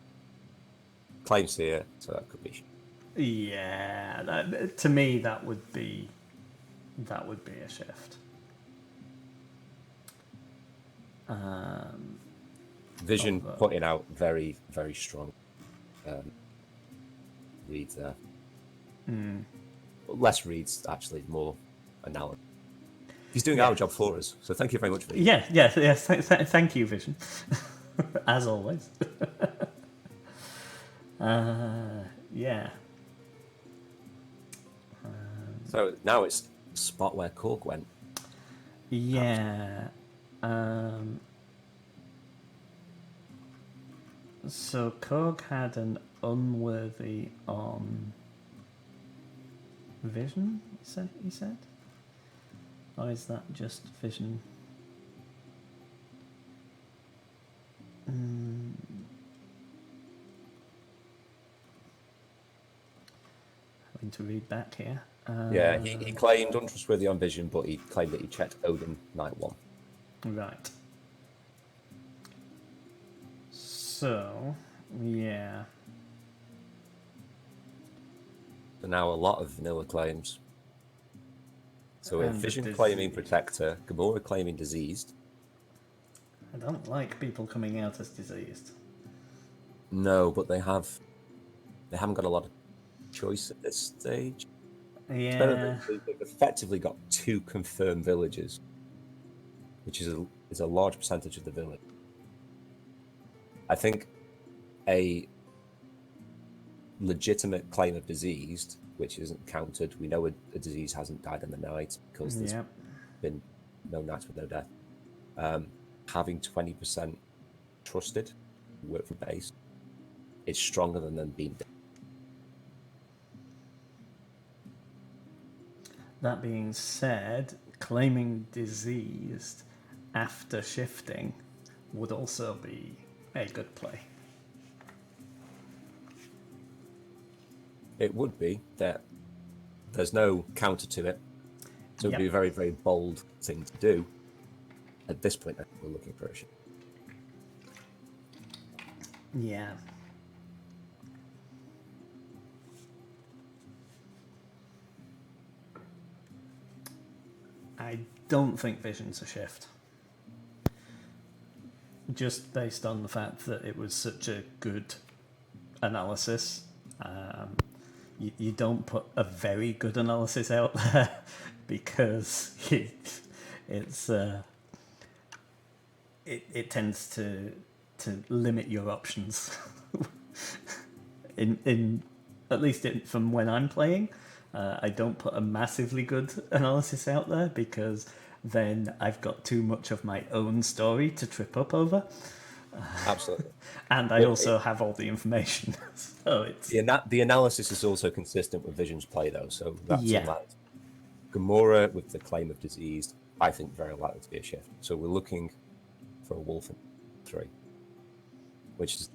claims here, so that could be. Yeah, to me that would be a shift. Vision putting out very, very strong reads there. Less reads, actually, more analysis. He's doing our job for us, so thank you very much, Vision. Yes. Thank you, Vision. As always. Yeah. So now it's the spot where Korg went. Yeah. So Korg had an unworthy on Vision, he said? Or is that just Vision? Having to read back here. Yeah, he claimed untrustworthy on Vision, but he claimed that he checked Odin night 1. Right. So, yeah. So now a lot of vanilla claims. So we have And Vision disease. claiming Protector, Gamora claiming Diseased. I don't like people coming out as diseased. No, but they haven't got a lot of choice at this stage. Yeah. They've effectively got 2 confirmed villages, which is a large percentage of the village. I think a legitimate claim of diseased, which isn't counted. We know a disease hasn't died in the night because there's been no nights with no death. Having 20% trusted, work for base, is stronger than them being dead. That being said, claiming diseased after shifting would also be a good play. It would be that there's no counter to it, so it would be a very, very bold thing to do. At this point, I think we're looking for a shift. Yeah. I don't think Vision's a shift. Just based on the fact that it was such a good analysis. You don't put a very good analysis out there because it tends to limit your options. in at least from when I'm playing, I don't put a massively good analysis out there because then I've got too much of my own story to trip up over. Absolutely. And I also have all the information. So it's the analysis is also consistent with Vision's play, though. So that's Yeah. Gamora with the claim of diseased, I think very likely to be a shift. So we're looking for a wolf in 3, which is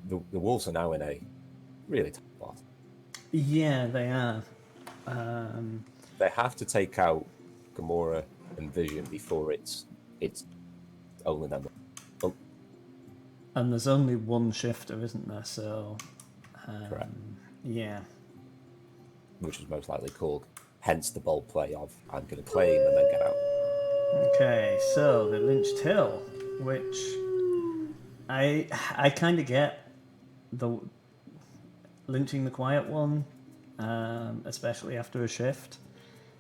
the wolves are now in a really tough spot. Yeah, they are. they have to take out Gamora and Vision before it's only them. Oh, And there's only one shifter, isn't there? So, correct. yeah. Which was most likely called. Hence the bold play of I'm going to claim and then get out. Okay, so the lynched hill, which I kind of get the lynching the quiet one, especially after a shift.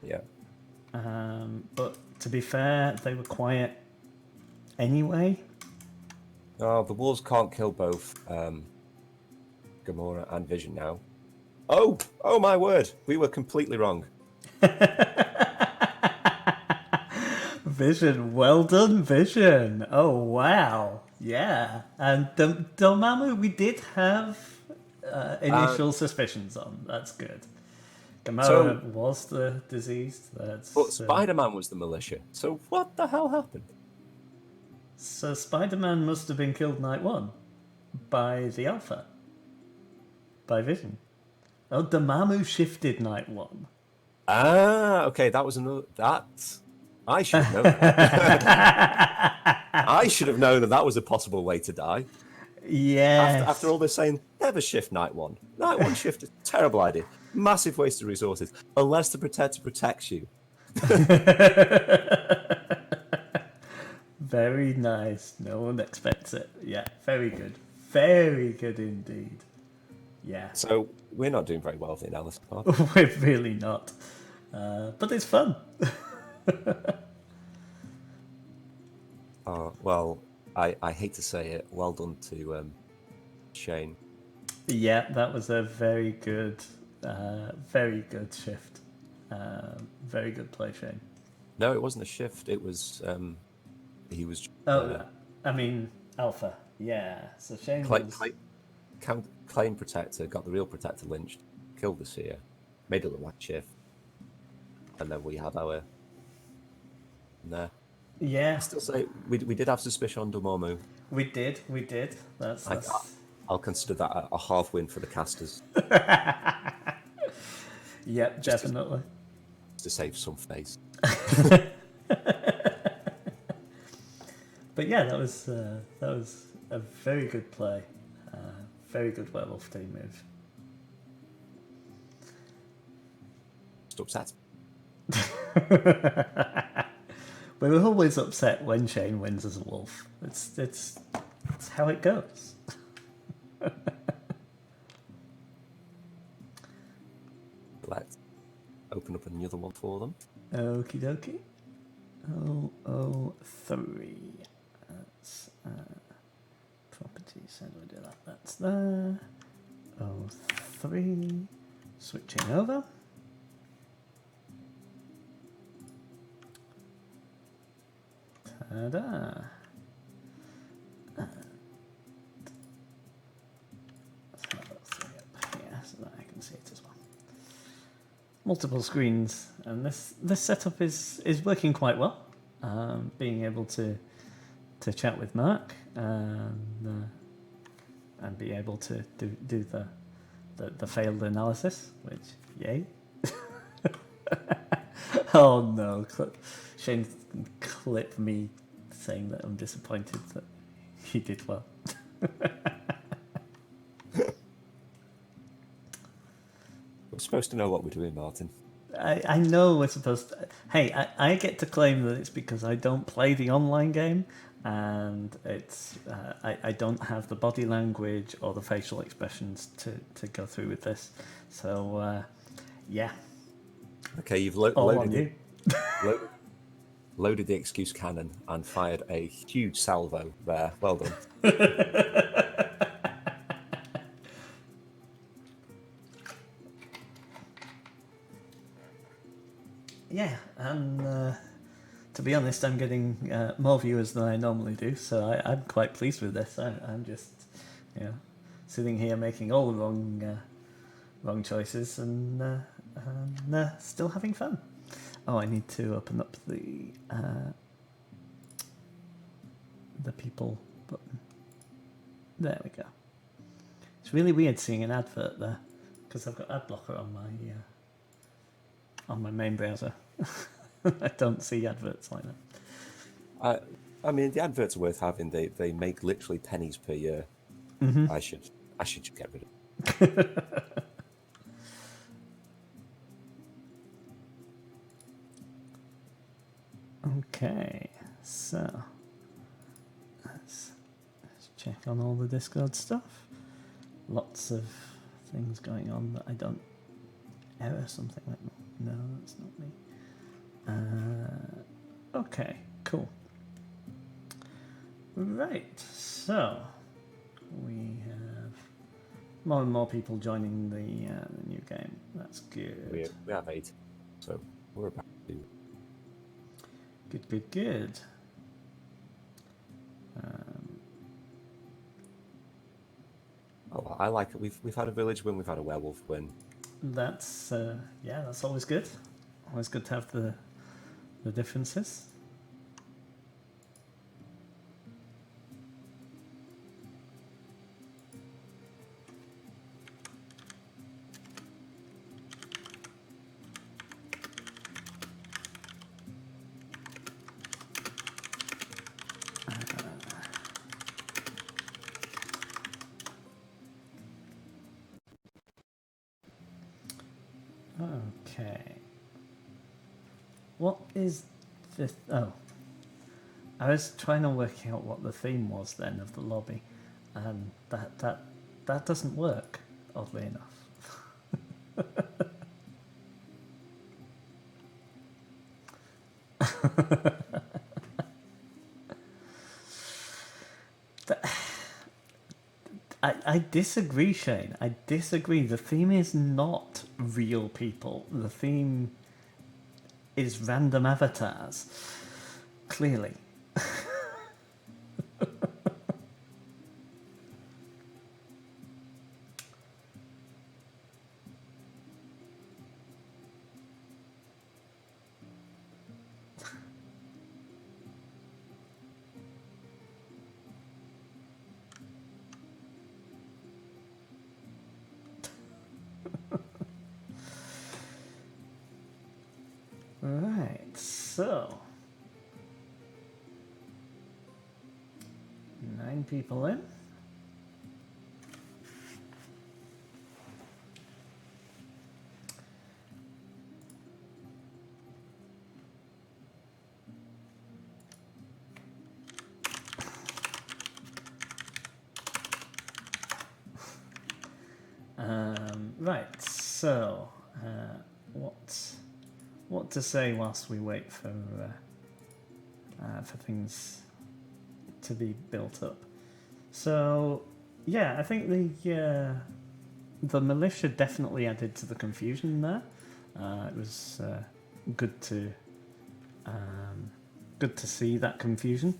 Yeah. But to be fair, they were quiet anyway. Oh, the wolves can't kill both Gamora and Vision now. Oh my word! We were completely wrong. Vision, well done, Vision. Oh wow, yeah. And Dormammu, we did have initial suspicions on. That's good. Gamora was the diseased. But Spider-Man was the militia. So what the hell happened? So Spider-Man must have been killed night one by the Alpha, by Vision. Oh, Dormammu shifted night one. Ah, okay, that was another. I should have known that. I should have known that was a possible way to die. Yes. After all this saying, never shift night one. Night one shift is a terrible idea. Massive waste of resources. Unless the Protector protects you. Very nice. No one expects it. Yeah, very good. Very good indeed. Yeah. So we're not doing very well with the analysis part. We're really not. But it's fun. Well, I hate to say it. Well done to Shane. Yeah, that was a very good shift. Very good play, Shane. No, it wasn't a shift. It was he was. I mean Alpha. Yeah. So Shane Claim Protector got the real Protector lynched, killed the Seer, made it look like shift, and then we had our. Nah. Yeah. I still say we did have suspicion on Dormammu. We did. That's... I'll consider that a half win for the casters. Yep, definitely. To save some face. But yeah, that was a very good play. Very good werewolf team move. Just upset. We were always upset when Shane wins as a wolf. It's how it goes. Let's open up another one for them. Okie dokie. 003. That's properties. How do I do that? That's there. 03. Switching over. Ta-da. Let's have that 3 up here so that I can see it as well. Multiple screens, and this setup is working quite well. Being able to chat with Mark and be able to do the failed analysis, which yay. Oh no, Shane clip me saying that I'm disappointed that he did well. We're supposed to know what we're doing, Martin. I know we're supposed to... Hey, I get to claim that it's because I don't play the online game, and it's I don't have the body language or the facial expressions to go through with this. So, yeah. Okay, you've loaded the excuse cannon and fired a huge salvo there. Well done. Yeah, and to be honest, I'm getting more viewers than I normally do, so I'm quite pleased with this. I'm just, sitting here making all the wrong choices and still having fun. Oh, I need to open up the people button. There we go. It's really weird seeing an advert there because I've got ad blocker on my on my main browser. I don't see adverts like that. I mean, the adverts are worth having. They make literally pennies per year. Mm-hmm. I should just get rid of it. Okay, so let's check on all the Discord stuff. Lots of things going on that I don't error something like no, that's not me. Okay, cool. Right, so we have more and more people joining the new game. That's good. We have 8, so we're about to. Good. Oh, I like it. We've had a village win. We've had a werewolf win. That's that's always good. Always good to have the differences. Okay. What is the... Oh. I was trying to work out what the theme was then of the lobby, and that doesn't work, oddly enough. I disagree, Shane. I disagree. The theme is not real people. The theme is random avatars. Clearly. Right, so 9 people in. Right, so what to say whilst we wait for things to be built up? So yeah, I think the militia definitely added to the confusion there. It was good to see that confusion.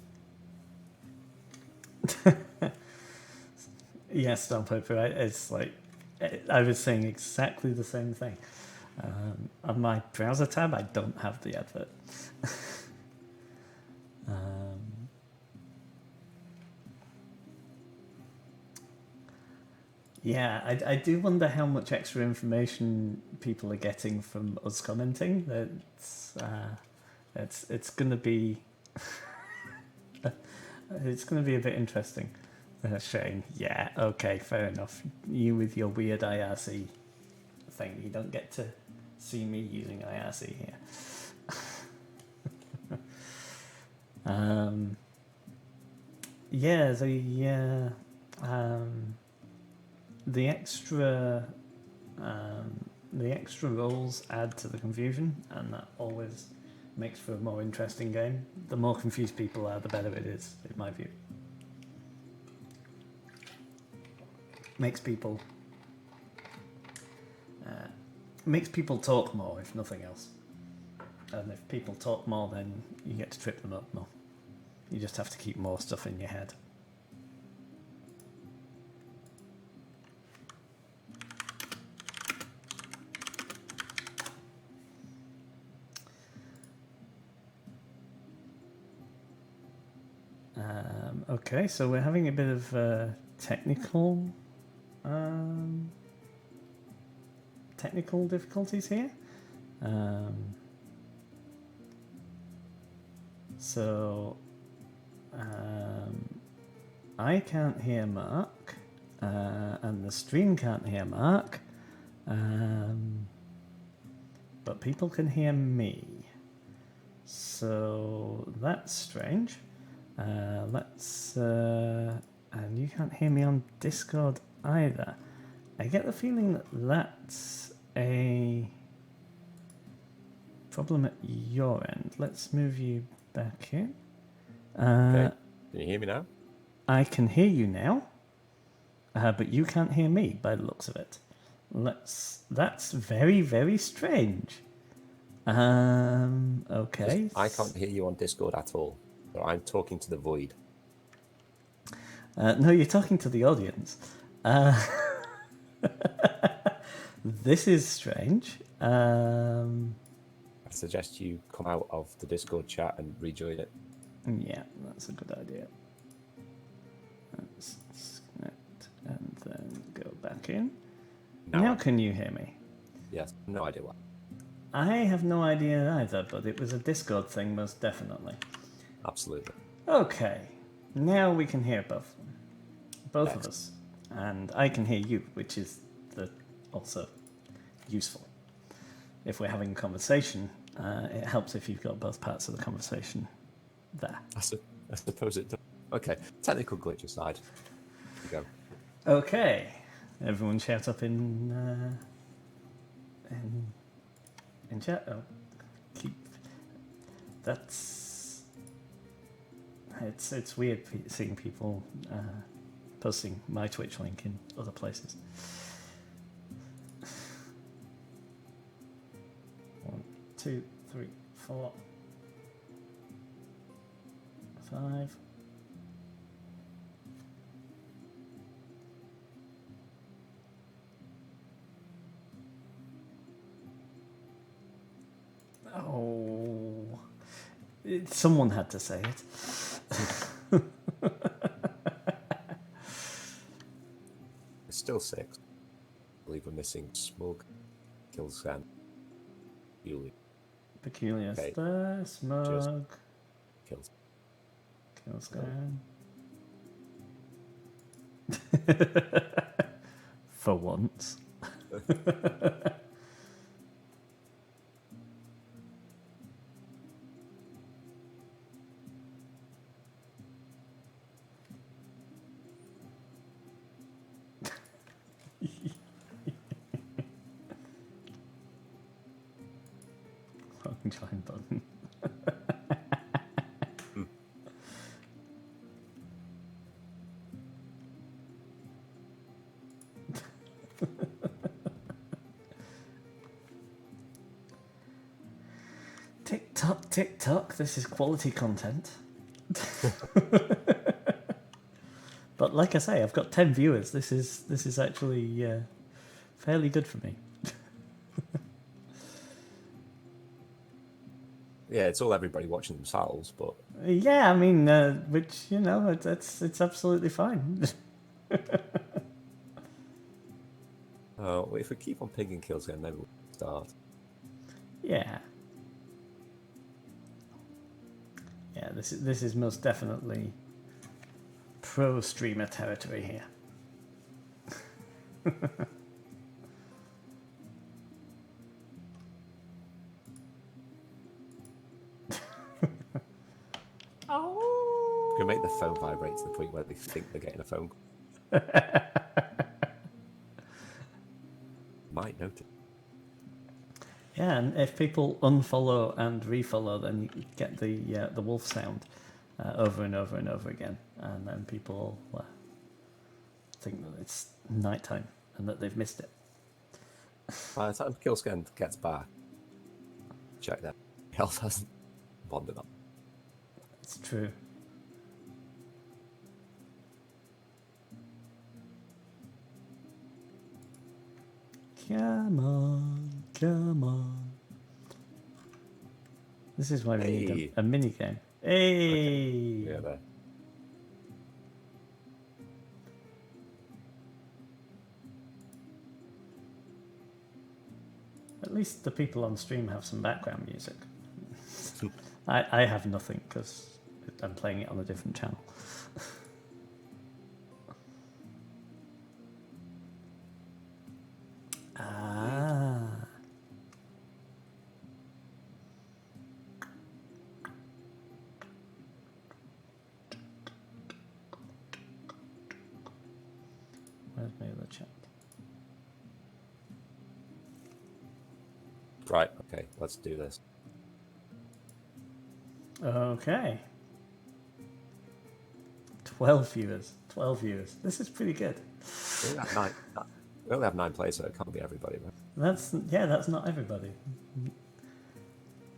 Yes, Don Pope, right? It's like I was saying exactly the same thing. On my browser tab, I don't have the advert. Yeah, I do wonder how much extra information people are getting from us commenting. It's going to be it's going to be a bit interesting. Shane, yeah, okay, fair enough. You with your weird IRC thing, you don't get to see me using IRC here. Yeah, the extra roles add to the confusion, and that always makes for a more interesting game. The more confused people are, the better it is, in my view. Makes people talk more, if nothing else. And if people talk more, then you get to trip them up more. You just have to keep more stuff in your head. Okay, so we're having a bit of technical difficulties here. Um, so I can't hear Mark, and the stream can't hear Mark, but people can hear me. So that's strange. And you can't hear me on Discord either. I get the feeling that that's a problem at your end. Let's move you back in. Okay. Can you hear me now? I can hear you now, but you can't hear me by the looks of it. That's very, very strange. Okay. I can't hear you on Discord at all. So I'm talking to the void. No, you're talking to the audience. This is strange. I suggest you come out of the Discord chat and rejoin it. Yeah, that's a good idea. Let's disconnect and then go back in. Now can you hear me? Yes, no idea why. I have no idea either, but it was a Discord thing, most definitely. Absolutely. Okay, now we can hear both of us, and I can hear you, which is also useful. If we're having a conversation, it helps if you've got both parts of the conversation there. I suppose it does. Okay, technical glitch aside. Here we go. Okay, everyone shout up in chat. Oh, it's weird seeing people posting my Twitch link in other places. 1, 2, 3, 4, 5. Oh, someone had to say it. It's still 6. I believe we're missing Smug, Killscan, Peculiar. Okay. There, Smug, Kills. Killscan. For once. Join button. Tick tock, tick tock. This is quality content. But like I say, I've got 10 viewers. This is actually fairly good for me. Yeah, it's all everybody watching themselves, but Yeah, I mean, which it's absolutely fine. well, if we keep on pinging kills again, maybe we'll start. Yeah. Yeah, this is most definitely pro streamer territory here. We can make the phone vibrate to the point where they think they're getting a phone call. Might notice. Yeah, and if people unfollow and refollow, then you get the wolf sound over and over and over again, and then people think that it's nighttime and that they've missed it. By the time Killscan gets back, check that. Else hasn't bonded up. It's true. Come on, come on. This is why we need a mini game. Hey! Okay. Yeah, there. at least the people on stream have some background music. I have nothing because I'm playing it on a different channel. Ah. Where's my other chat? Right, okay, let's do this. Okay. 12 viewers. 12 viewers. This is pretty good. We only have 9 players, so it can't be everybody, right? That's not everybody.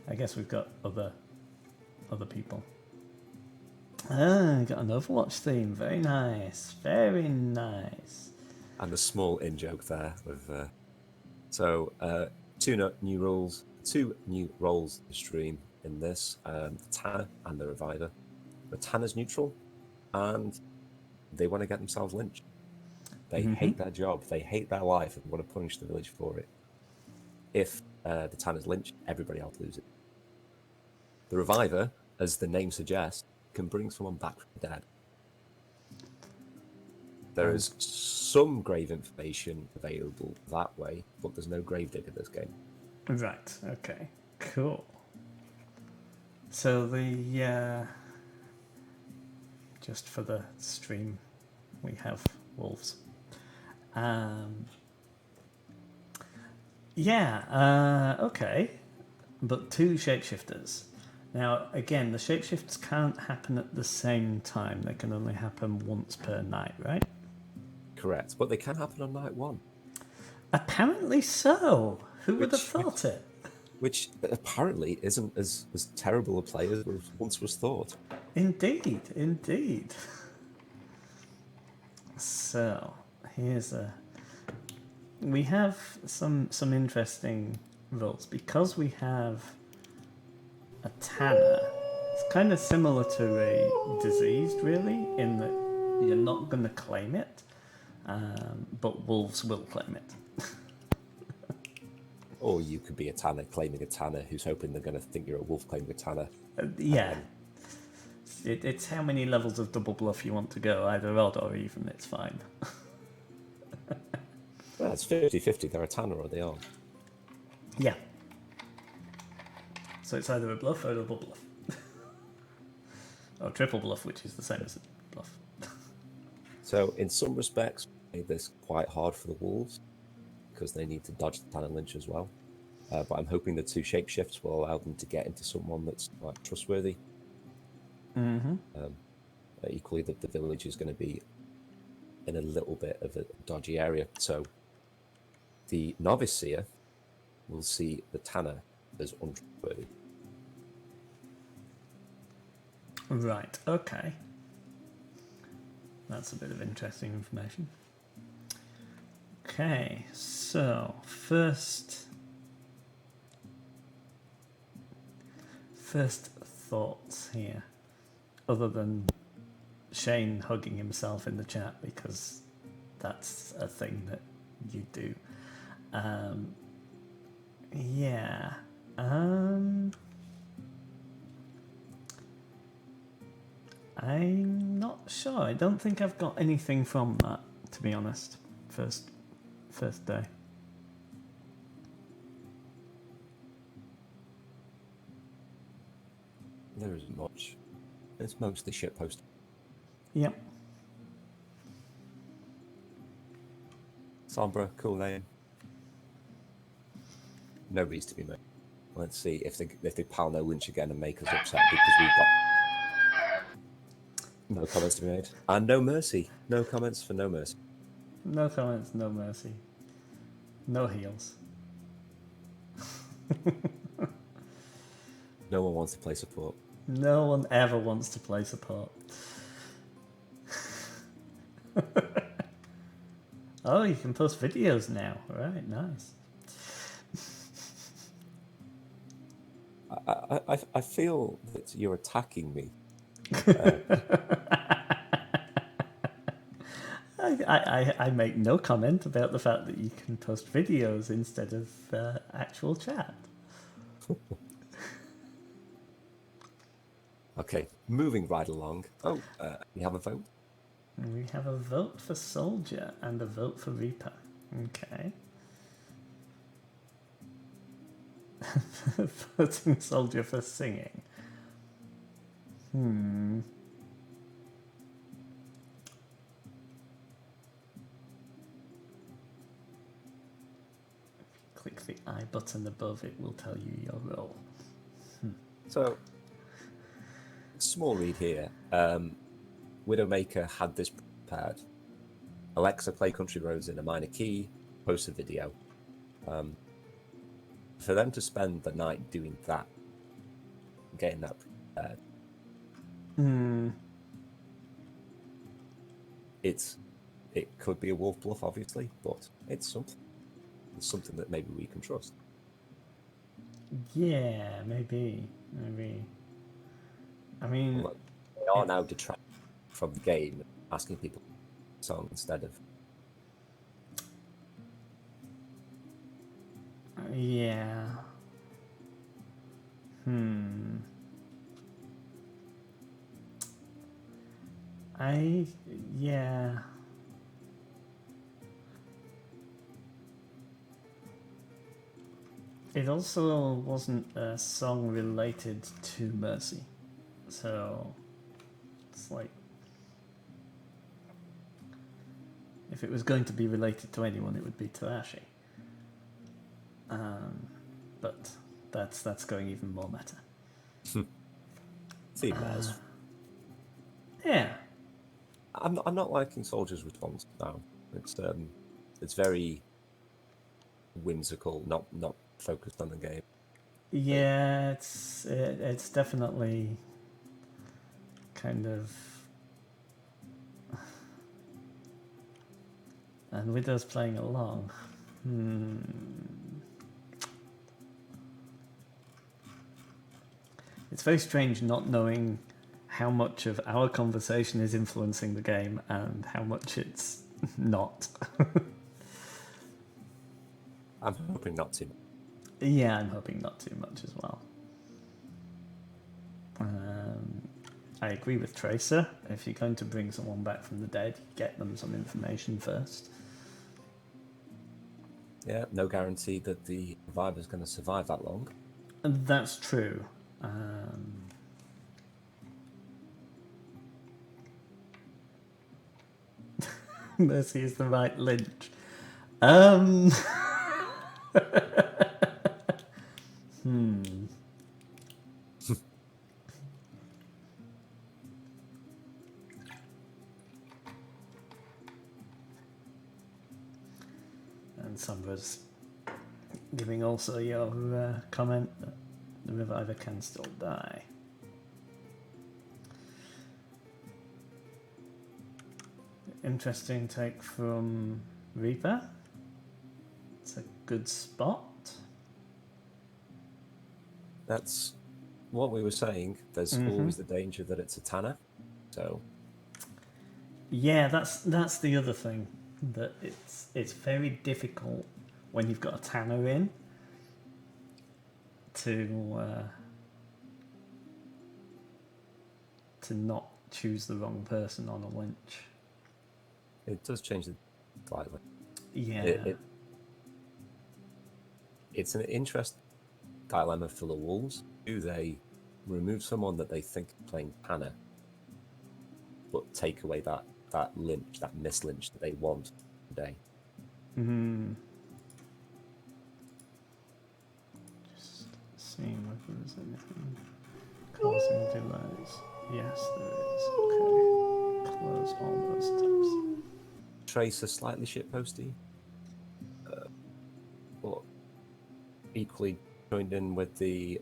I guess we've got other people. Got an Overwatch theme. Very nice. Very nice. And a small in-joke there with... two new roles to stream in this. The Tanner and the Reviver. The Tanner's neutral, and they want to get themselves lynched. They hate their job, they hate their life, and want to punish the village for it. If the Tanner's lynched, everybody else loses. The Reviver, as the name suggests, can bring someone back from the dead. There is some grave information available that way, but there's no gravedigger in this game. Right, okay. Cool. So just for the stream, we have wolves. Okay. But 2 shapeshifters. Now, again, the shapeshifts can't happen at the same time. They can only happen once per night, right? Correct, but they can happen on night 1. Apparently so. Who would have thought it? Which apparently isn't as terrible a play as once was thought. Indeed. So, we have some interesting roles because we have a Tanner. It's kind of similar to a diseased, really, in that you're not going to claim it, but wolves will claim it. Or you could be a Tanner claiming a Tanner who's hoping they're going to think you're a wolf claiming a Tanner. It's how many levels of double bluff you want to go, either odd or even, it's fine. Well, it's 50-50, they're a Tanner or they aren't. Yeah. So it's either a bluff or a double bluff. Or triple bluff, which is the same as a bluff. So in some respects, we made this quite hard for the wolves because they need to dodge the Tanner lynch as well. But I'm hoping the 2 shapeshifts will allow them to get into someone that's like trustworthy. Equally, the village is going to be in a little bit of a dodgy area. So the novice seer will see the Tanner as untrustworthy. Right, okay. That's a bit of interesting information. Okay, so first thoughts here, other than Shane hugging himself in the chat because that's a thing that you do. I'm not sure. I don't think I've got anything from that, to be honest. First day. There isn't much. It's mostly shitpost. Yep. Sombra, cool name. Nobody's to be made. Let's see if they pal no lynch again and make us upset because we've got no comments to be made. And no mercy. No comments for no mercy. No comments, no mercy. No heals. No one wants to play support. No one ever wants to play support. Oh, you can post videos now. Right, nice. I feel that you're attacking me. I make no comment about the fact that you can post videos instead of actual chat. Okay, moving right along. Oh, we have a vote. We have a vote for Soldier and a vote for Reaper. Okay. Voting Soldier for singing. Click the I button above, it will tell you your role. So, small read here. Widowmaker had this prepared. Alexa, play Country Roads in a minor key, post a video. For them to spend the night doing that, getting that prepared, it could be a wolf bluff, obviously, but it's something that maybe we can trust. Yeah, maybe. I mean, Well, they are now detracting from the game, asking people to song instead of. Yeah. Yeah. It also wasn't a song related to Mercy. So it's like, if it was going to be related to anyone, it would be to Ashi. But that's going even more meta. Theme wise. Yeah. I'm not liking Soldier's response now. It's very whimsical, not focused on the game. Yeah, it's definitely kind of. And Widow's playing along. It's very strange not knowing how much of our conversation is influencing the game and how much it's not. I'm hoping not to. Yeah, I'm hoping not too much as well. I agree with Tracer. If you're going to bring someone back from the dead, get them some information first. Yeah, no guarantee that the reviver's going to survive that long. And that's true. Mercy is the right lynch. And Sombra's giving also your comment that the reviver can still die. Interesting take from Reaper. It's a good spot. That's what we were saying. There's always the danger that it's a Tanner. So yeah, that's the other thing, that it's very difficult when you've got a Tanner in to not choose the wrong person on a lynch. it does change it slightly. Yeah. It's an interesting dilemma for the Wolves. Do they remove someone that they think is playing Tanner, but take away that lynch, that mislynch that they want today? Just seeing whether there's anything causing delays. Yes, there is. Okay. Close all those tabs. Tracer slightly shitposty, but equally joined in with the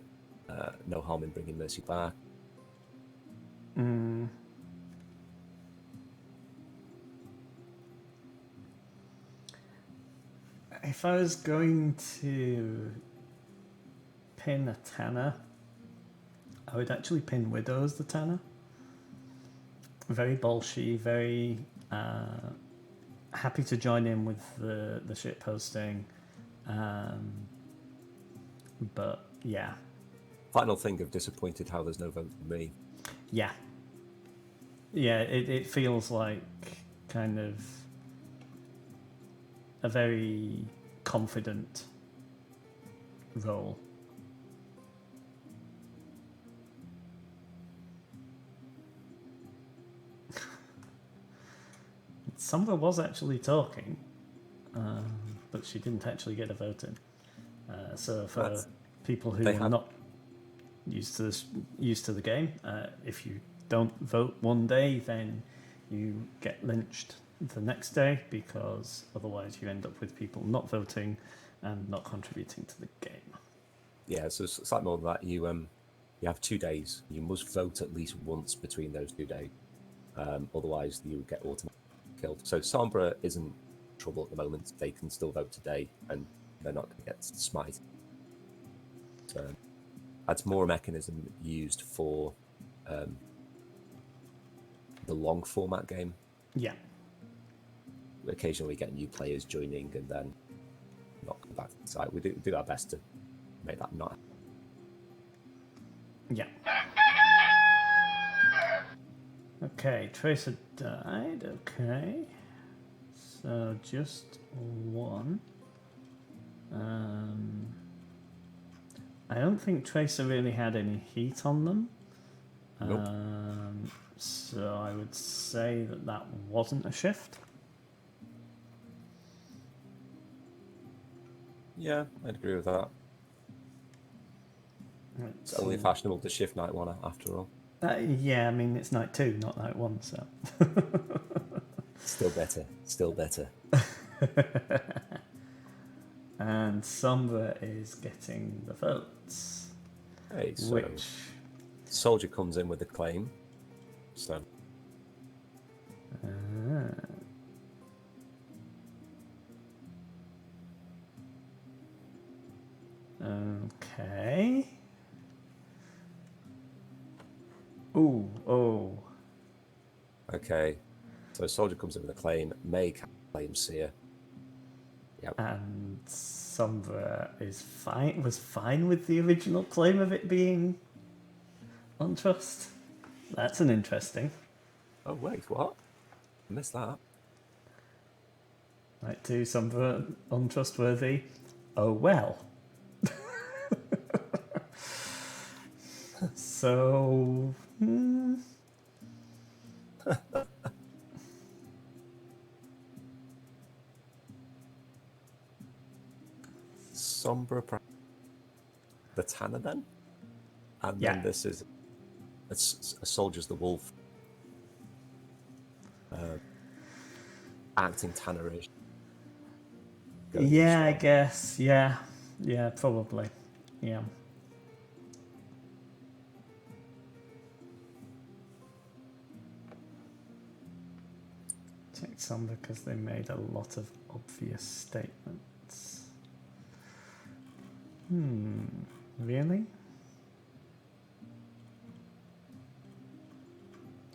no harm in bringing Mercy back. If I was going to pin a Tanner, I would actually pin Widow as the Tanner. Very bolshy, very happy to join in with the ship posting, but yeah, Final thing of disappointed how there's no vote for me. yeah. It feels like kind of a very confident role. Sombra was actually talking, but she didn't actually get a vote in. So for people who are not used to the game, if you don't vote one day, then you get lynched the next day, because otherwise you end up with people not voting and not contributing to the game. Yeah, so it's like more than that. You have 2 days. You must vote at least once between those 2 days. Otherwise, you get automatically killed. So Sombra isn't in trouble at the moment. They can still vote today, and they're not going to get smite. So that's more a mechanism used for the long format game. Yeah. Occasionally get new players joining and then not come back to the site. We do our best to make that not. Yeah. Okay, Tracer died. Okay. So just one. I don't think Tracer really had any heat on them. Nope. So I would say that wasn't a shift. Yeah, I'd agree with that. It's only fashionable to shift night one after all. Yeah, I mean, it's night 2, not night 1, so. Still better. Still better. And Sombra is getting the votes. Hey, so which... Soldier comes in with a claim. So. Okay. Ooh, oh. Okay. So Soldier comes in with a claim. May can claim Seer. Yep. And Sombra was fine with the original claim of it being untrust. That's an interesting. Oh wait, what? I missed that. Night 2, Sombra untrustworthy. Oh well. So. Sombra. The Tanner then? And Yeah. then this is. It's a Soldier's the Wolf. Acting Tannerish. Yeah, I guess. Yeah. Yeah, probably. Yeah. Check some because they made a lot of obvious statements. Really?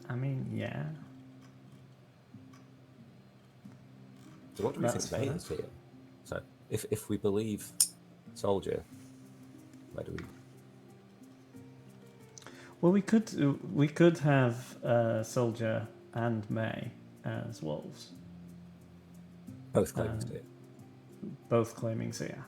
I mean, yeah. So what do we think May is here? So if we believe Soldier, where do we? Well, we could have Soldier and May as wolves. Both claiming it. Both claiming Zia.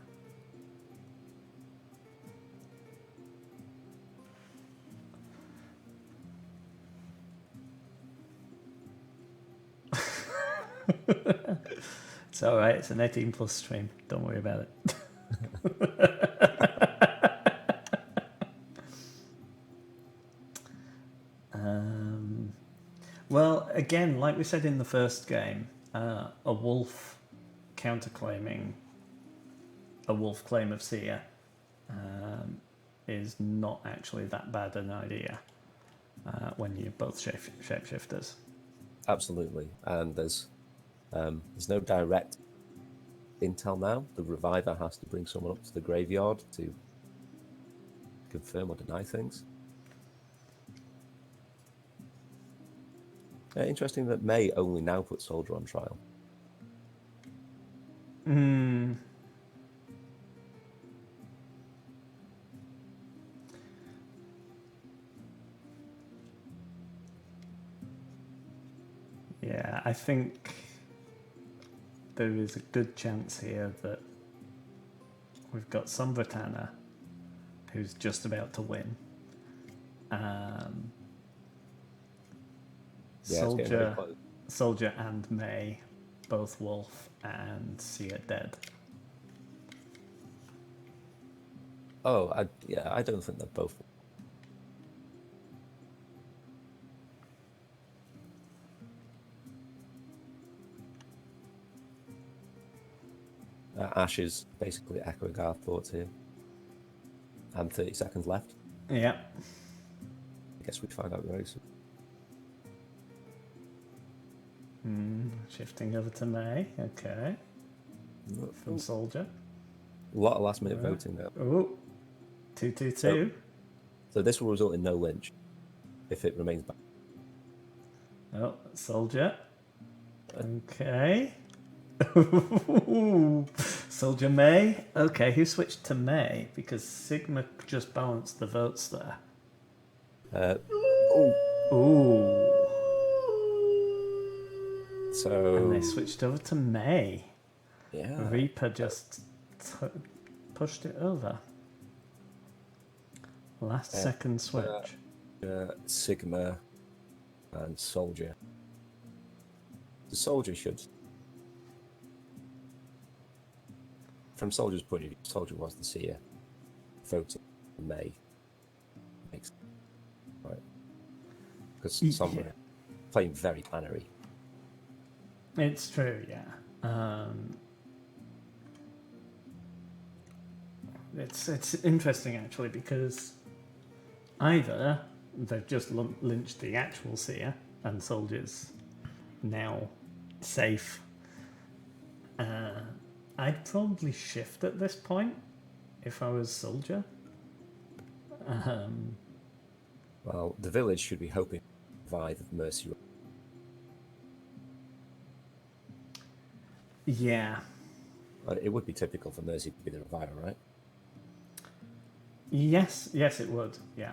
It's alright, it's an 18 plus stream. Don't worry about it. Well, again, like we said in the first game, a wolf counterclaiming a wolf claim of Seer is not actually that bad an idea when you're both shapeshifters. Absolutely, and there's no direct intel now. The reviver has to bring someone up to the graveyard to confirm or deny things. Interesting that May only now put Soldier on trial. Hmm. Yeah, I think there is a good chance here that we've got Sombratana, who's just about to win. Yeah, it's getting very Soldier, close. Soldier and May, both Wolf and Seer dead. Oh, I don't think they're both. Ash is basically echoing our thoughts here. And 30 seconds left. Yeah. I guess we find out very soon. Shifting over to May. Okay. From Soldier. A lot of last minute voting now. Oh, 222. So this will result in no lynch if it remains back. Oh, Soldier. Okay. Soldier May. Okay, who switched to May? Because Sigma just balanced the votes there. Ooh. So And they switched over to May. yeah, Reaper just pushed it over. Last second switch. Sigma and Soldier. The Soldier should, from Soldier's point of view, Soldier was the seer. Voting in May makes right because Sombra playing very planary. It's true, yeah. It's interesting actually because either they've just lynched the actual seer and Soldier's now safe. I'd probably shift at this point if I was Soldier. Well, the village should be hoping to revive Mercy. Yeah. It would be typical for Mercy to be the reviver, right? Yes, it would. Yeah.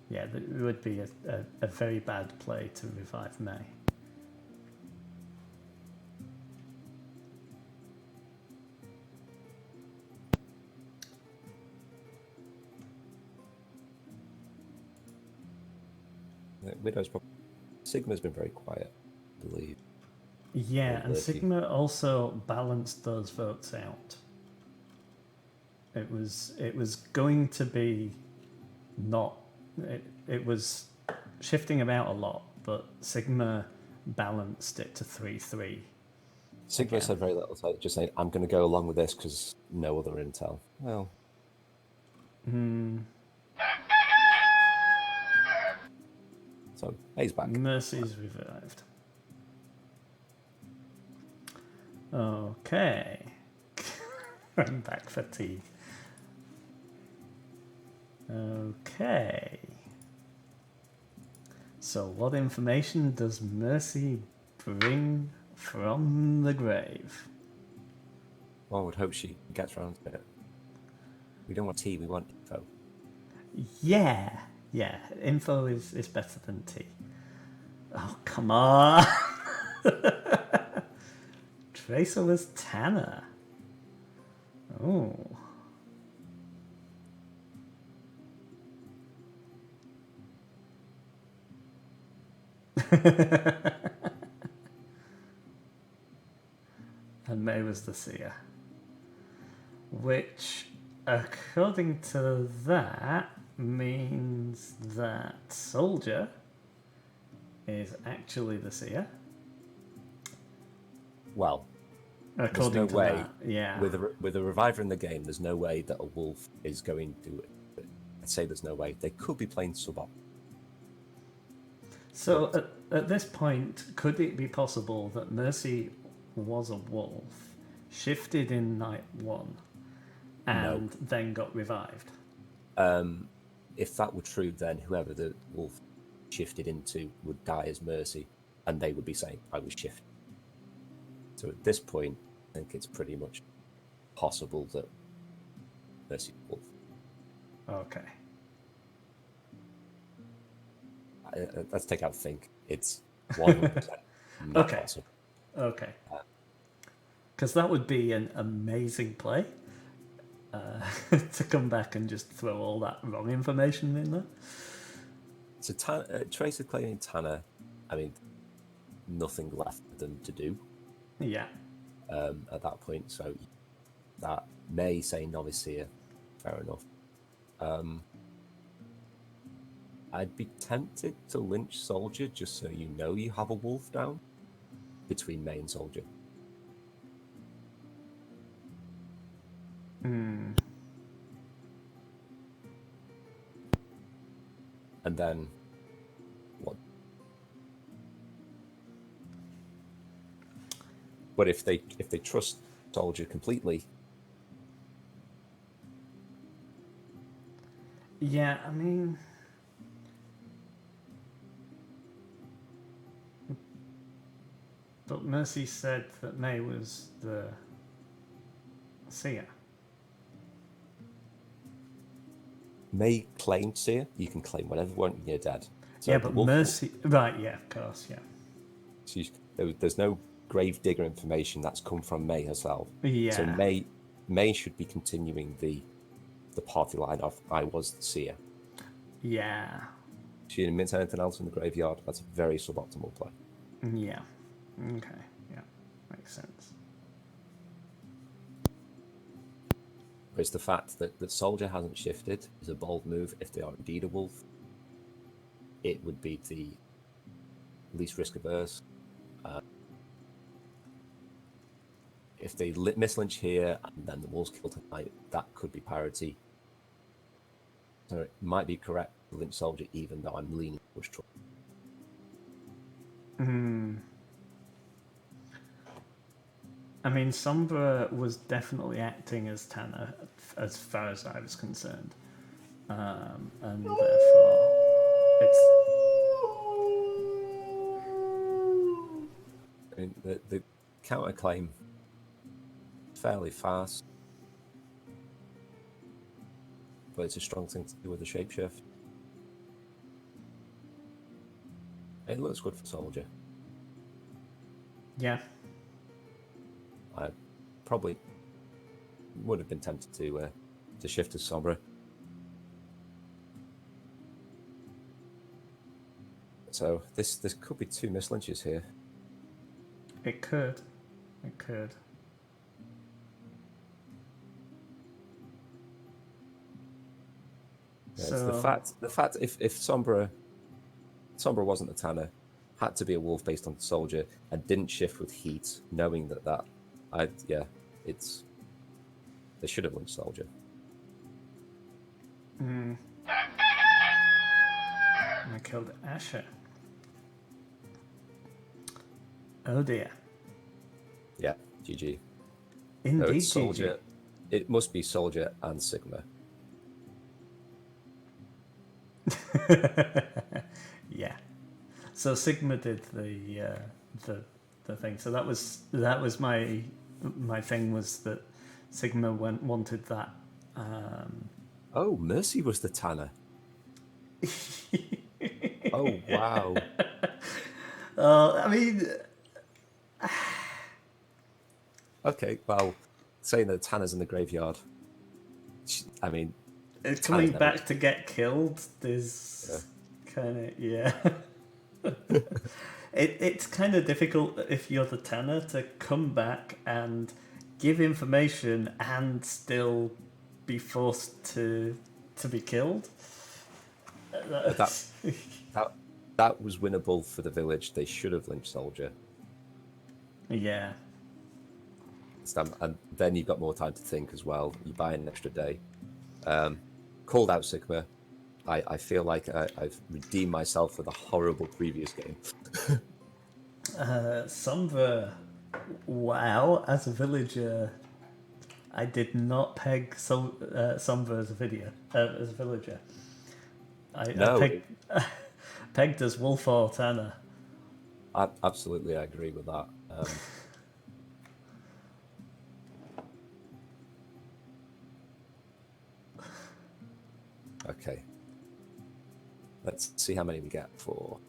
Yeah, it would be a very bad play to revive May. Widow's probably... Sigma's been very quiet, I believe. Yeah, and Sigma also balanced those votes out. It was going to be not... It was shifting about a lot, but Sigma balanced it to 3-3. Sigma said very little, so just saying, I'm going to go along with this because no other intel. Well... So, he's back. Mercy's revived. Okay. I'm back for tea. Okay. So what information does Mercy bring from the grave? Well, I would hope she gets around to it. We don't want tea, we want info. Yeah. Info is better than tea. Oh, come on. Tracerless Tanner. Oh. And May was the seer. Which, according to that, means that Soldier is actually the seer. Well, according there's no way. That, yeah. With a reviver in the game, there's no way that a wolf is going to. I'd say there's no way. They could be playing sub-op. So at this point, could it be possible that Mercy was a wolf, shifted in night 1, and then got revived? If that were true, then whoever the wolf shifted into would die as Mercy, and they would be saying, I was shifted. So at this point, I think it's pretty much possible that Mercy's wolf. Okay. Let's take out think. It's 100% not Okay. possible. Okay. Because that would be an amazing play. To come back and just throw all that wrong information in there. So Tracer claiming Tanner, I mean, nothing left for them to do Yeah. at that point. So that may say novice here. Fair enough. I'd be tempted to lynch Soldier just so you know you have a wolf down between May and Soldier. Hmm. And then what? But if they trust Soldier completely, Yeah, I mean, but Mercy said that May was the seer. May claimed Seer. You can claim whatever you want when you're dead. So Yeah, the but wolf, Mercy, right? Yeah, of course, yeah. there's no grave digger information that's come from May herself. Yeah. So May should be continuing the party line of I was the seer. Yeah. She didn't mince anything else in the graveyard. That's a very suboptimal play. Yeah. Okay. Yeah. Makes sense. Whereas the fact that Soldier hasn't shifted is a bold move if they are indeed a wolf. It would be the least risk averse. If they mislynch here and then the wolves kill tonight, that could be parity. So it might be correct to lynch Soldier even though I'm leaning towards Troy. I mean, Sombra was definitely acting as Tanner as far as I was concerned. And therefore, it's... I mean, the counterclaim is fairly fast, but it's a strong thing to do with the shapeshift. It looks good for Soldier. Yeah. I probably would have been tempted to shift to Sombra. So this could be 2 mislynches here. It could. It could. Yeah, So the fact if Sombra wasn't the Tanner, had to be a wolf based on Soldier, and didn't shift with heat, knowing that it's they should have won Soldier. I killed Asher. Oh dear. Yeah, GG. Indeed, No, it's GG. Soldier. It must be Soldier and Sigma. Yeah. So Sigma did the thing. So that was my thing was that Sigma wanted that. Oh, Mercy was the Tanner. Oh wow. I mean, Okay, well, saying that Tanner's in the graveyard. I mean, coming back to get killed is kind of it's kind of difficult if you're the Tanner to come back and give information and still be forced to be killed. That was winnable for the village. They should have lynched Soldier. Yeah. And then you've got more time to think as well. You buy an extra day. Called out Sigma. I feel like I've redeemed myself for the horrible previous game. Sombra, wow, as a villager, I did not peg Sombra as a villager. I pegged as wolf or Tanner. Absolutely, I agree with that. let's see how many we get for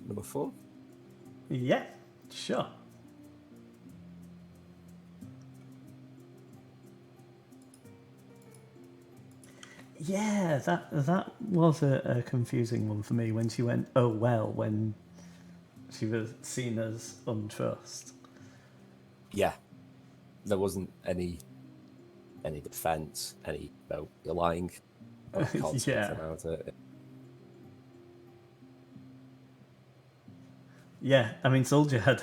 number 4. Yeah, sure. Yeah, that was a confusing one for me when she went, oh well, when she was seen as untrust. Yeah, there wasn't any defense, you're lying. I can't speak Yeah. about it. Yeah, I mean, Soldier had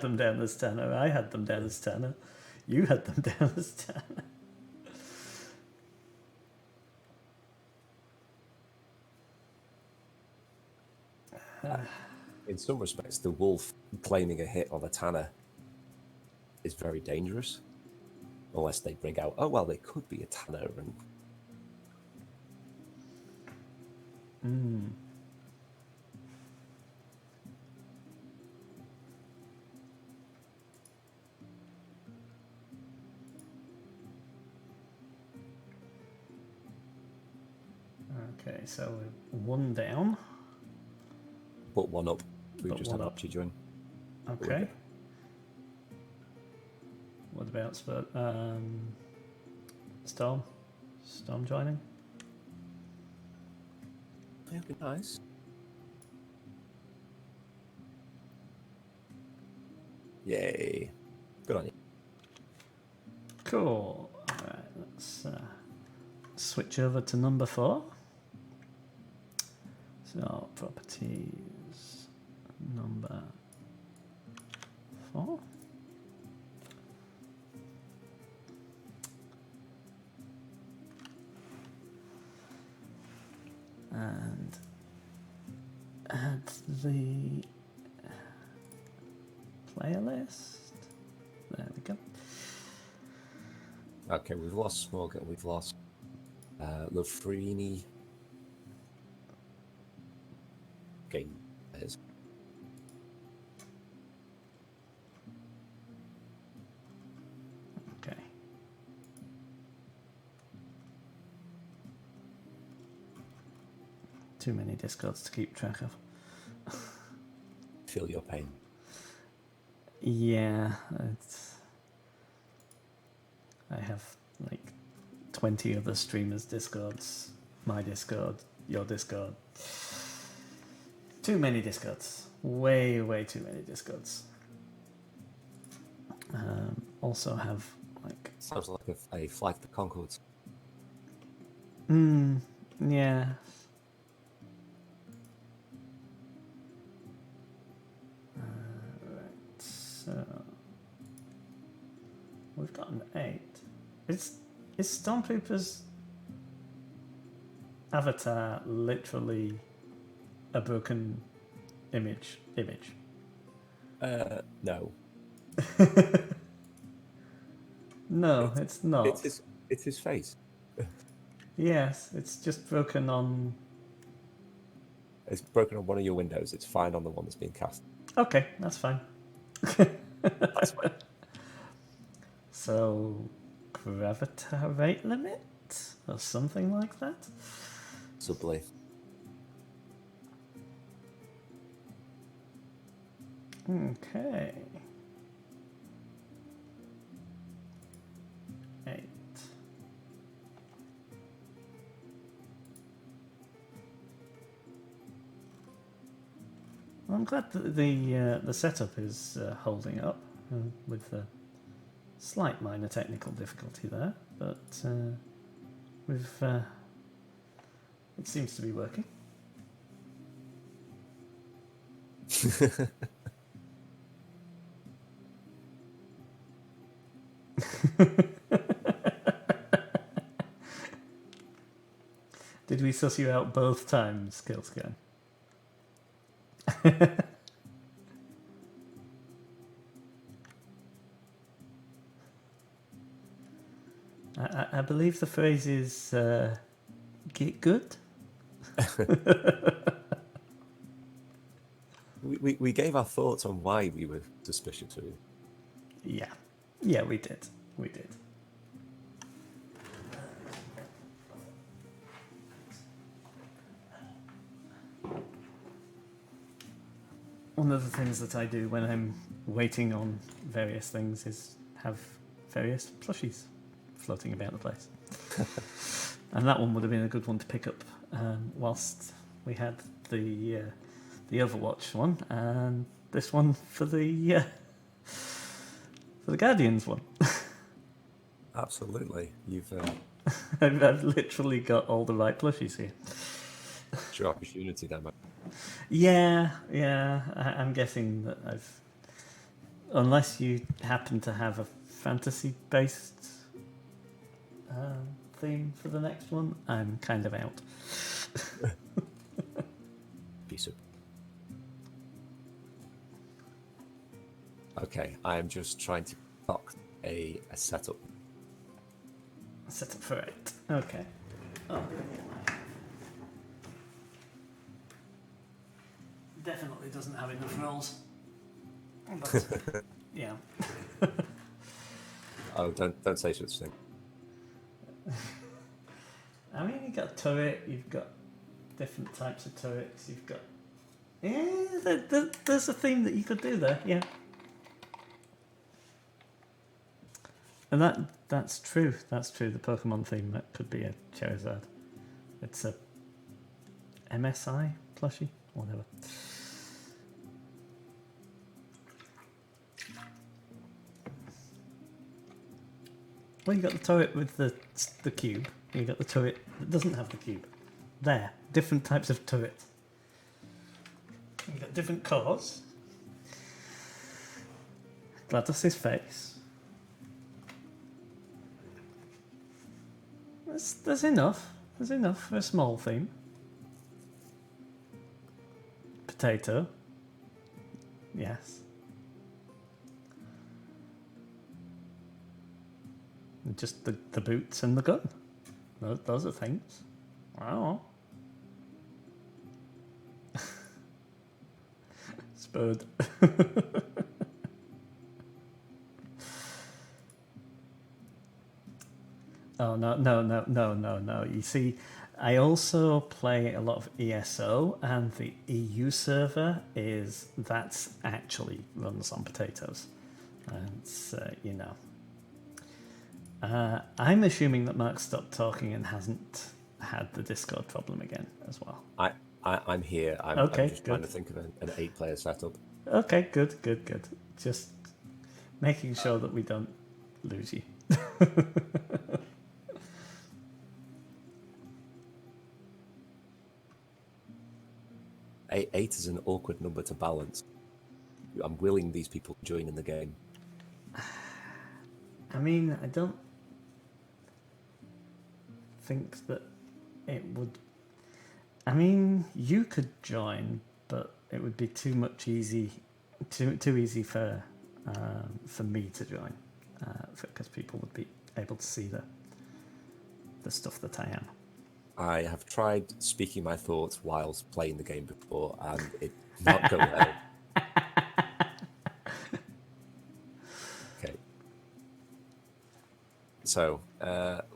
them down as Tanner. I had them down as Tanner. You had them down as Tanner. In some respects, the wolf claiming a hit on a Tanner is very dangerous, unless they bring out, oh well, they could be a Tanner, and Okay, so we're 1 down. but 1 up. We've But just 1 had up. Archie join. Okay. What about Storm? Storm joining? That'd be nice. Yay! Good on you. Cool. Alright, let's switch over to number 4. So, properties, number 4. And add the player list. There we go. Okay, we've lost Smorgan, we've lost Lofrini. Okay, there's Okay. Too many discords to keep track of. feel your pain. Yeah, I have like 20 other streamers' discords, my discord, your discord. Too many discords. Way too many discords. Also have like... Sounds like a Flag the Concords. Yeah. Right, so... We've got an 8. Is Stormtrooper's avatar literally a broken image? No. No, it's not. It's his face. Yes, it's just broken on... It's broken on one of your windows. It's fine on the one that's being cast. Okay, that's fine. That's fine. So, gravitar rate limit? Or something like that? Subly. Okay. 8. Well, I'm glad that the setup is holding up with the slight minor technical difficulty there, but it seems to be working. Did we suss you out both times, Killscan? I believe the phrase is get good. we gave our thoughts on why we were suspicious of you. Yeah, we did. one of the things that I do when I'm waiting on various things is have various plushies floating about the place. And that one would have been a good one to pick up whilst we had the Overwatch one, and this one for the Guardians one. Absolutely. You've I've literally got all the right plushies here. it's your opportunity then, mate. Yeah. I'm guessing that unless you happen to have a fantasy-based theme for the next one, I'm kind of out. Piece of. Okay, I'm just trying to dock a setup. Set up for it. Okay. Oh. Definitely doesn't have enough rolls. But, yeah. Oh, don't say such a thing. I mean, you've got a turret, you've got different types of turrets, you've got... Yeah, there's a theme that you could do there, yeah. And that's true, the Pokemon theme, that could be a Charizard. It's a MSI plushie, whatever. Well, you got the turret with the cube. You got the turret that doesn't have the cube. There, different types of turrets. You got different colours. GLaDOS's face. There's enough. There's enough for a small theme. Potato. Yes. And just the boots and the gun. Those are things. Wow. Spurred. Oh, no. You see, I also play a lot of ESO, and the EU server that's actually runs on potatoes. And it's, I'm assuming that Mark stopped talking and hasn't had the Discord problem again as well. I'm here. I'm just trying to think of an 8-player setup. Okay, good. Just making sure that we don't lose you. 8 is an awkward number to balance. I'm willing these people to join in the game. I mean, I don't think that it would... I mean, you could join, but it would be too easy for me to join, because people would be able to see the stuff that I am. I have tried speaking my thoughts whilst playing the game before, and it did not go well. Okay. So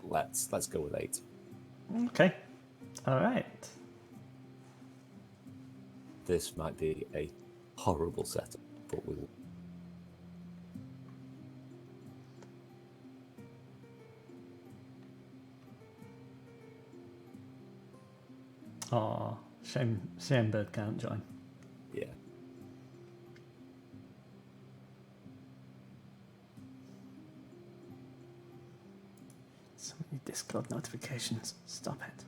let's go with 8. Okay. All right. This might be a horrible setup, but we will. Oh, shame Bird can't join. Yeah. So many Discord notifications. Stop it.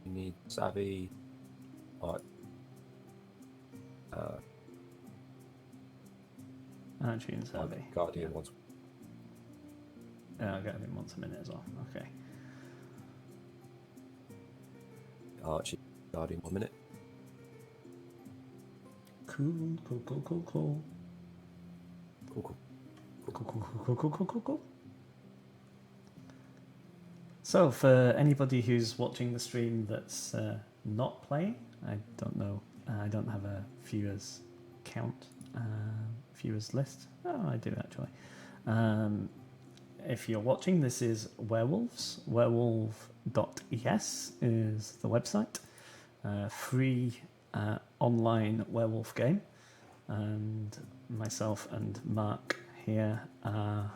You need Savvy. Archie and Savvy. Guardian wants. Guardian wants a minute as well. Okay. Archie, Guardian, 1 minute. Cool. Cool. So, for anybody who's watching the stream that's not playing, I don't know. I don't have a viewers count, viewers list. Oh, I do actually. if you're watching, this is Werewolves. Werewolf.es is the website. Free online werewolf game. And myself and Mark here are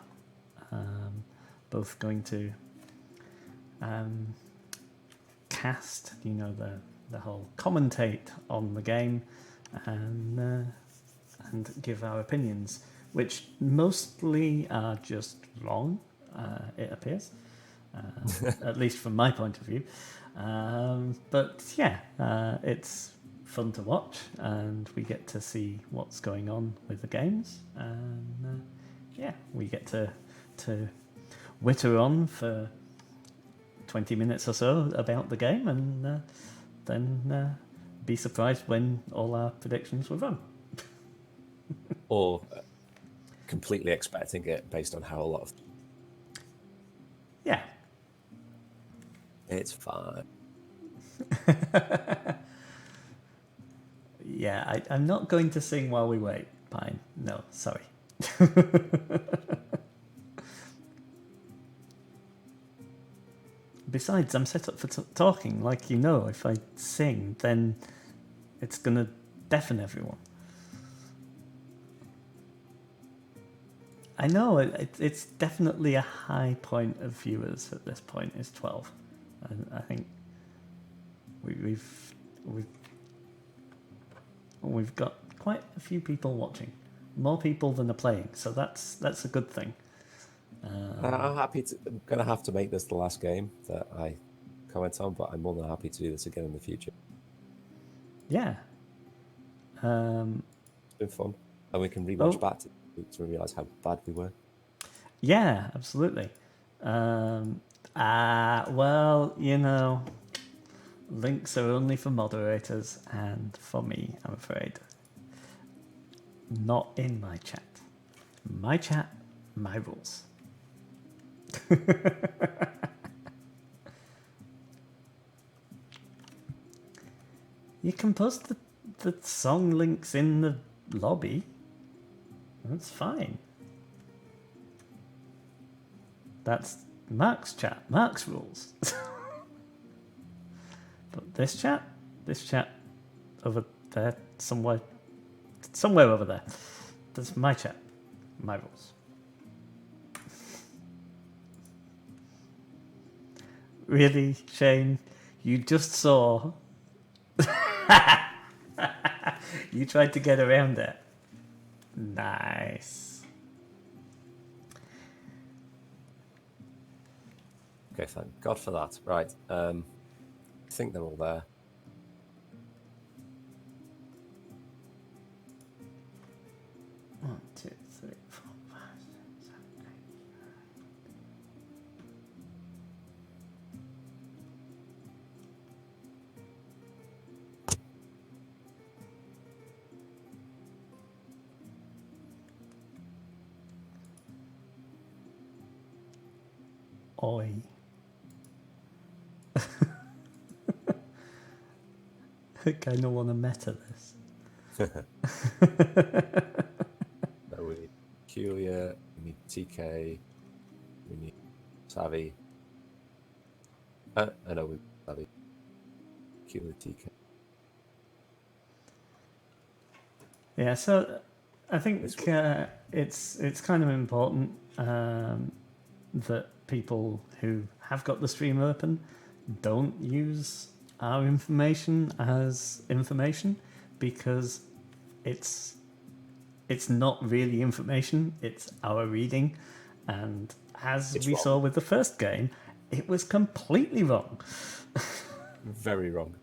both going to cast, the whole commentate on the game and give our opinions, which mostly are just wrong, it appears, at least from my point of view. But yeah, it's fun to watch, and we get to see what's going on with the games, and we get to witter on for 20 minutes or so about the game, and then be surprised when all our predictions were wrong. Or completely expecting it based on how a lot of... Yeah. It's fine. Yeah, I'm not going to sing while we wait, Pine. No, sorry. Besides, I'm set up for talking. Like, if I sing, then it's going to deafen everyone. I know, it's definitely a high point of viewers at this point, is 12. I think we've got quite a few people watching. More people than are playing, so that's a good thing. I'm going to have to make this the last game that I comment on, but I'm more than happy to do this again in the future. Yeah. It's been fun. And we can rewatch back to realise how bad we were. Yeah, absolutely. Links are only for moderators, and for me, I'm afraid. Not in my chat. My chat, my rules. You can post the song links in the lobby. That's fine. That's Mark's chat, Mark's rules. But this chat over there, somewhere over there, that's my chat, my rules. Really, Shane? You just saw... You tried to get around it. Nice. Okay, thank God for that. Right. I think they're all there. One, two, three, four, five, six, seven, eight. Oi. I kind of want to meta this. No, we need Peculiar, we need TK, we need Savvy. I know we Savvy. Peculiar, TK. Yeah, so I think it's kind of important that people who have got the stream open don't use our information as information, because it's not really information, it's our reading, and as we saw with the first game, it was completely wrong. Very wrong.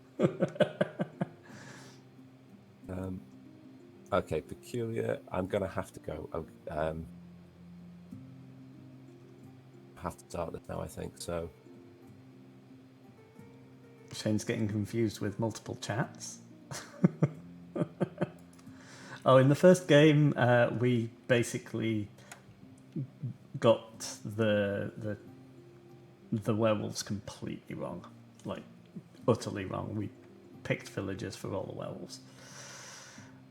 Okay, Peculiar, I'm gonna have to go. I have to start this now, I think, so. Shane's getting confused with multiple chats. Oh, in the first game, we basically got the werewolves completely wrong, like utterly wrong. We picked villagers for all the werewolves.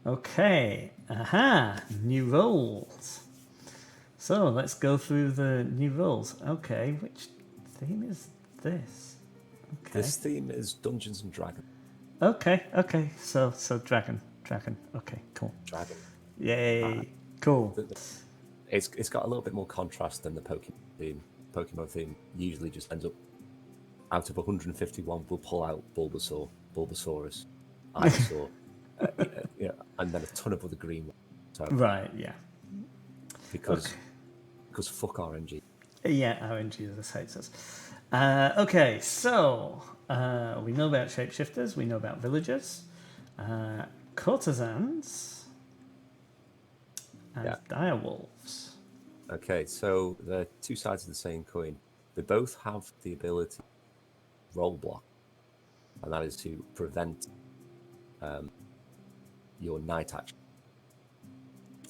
Okay, new roles. So let's go through the new rules. Okay, which theme is this? Okay. This theme is Dungeons and Dragons. Okay. So dragon. Okay, cool. Dragon. Yay, cool. It's got a little bit more contrast than the Pokemon theme. Pokemon theme usually just ends up out of 151, we'll pull out Bulbasaur, Bulbasaurus, Ivysaur, and then a ton of other green ones. So, Right, yeah. because fuck RNG. Yeah, RNG just hates us. Okay, so we know about shapeshifters, we know about villagers, courtesans, and direwolves. Okay, so they're two sides of the same coin. They both have the ability to roll block, and that is to prevent your night action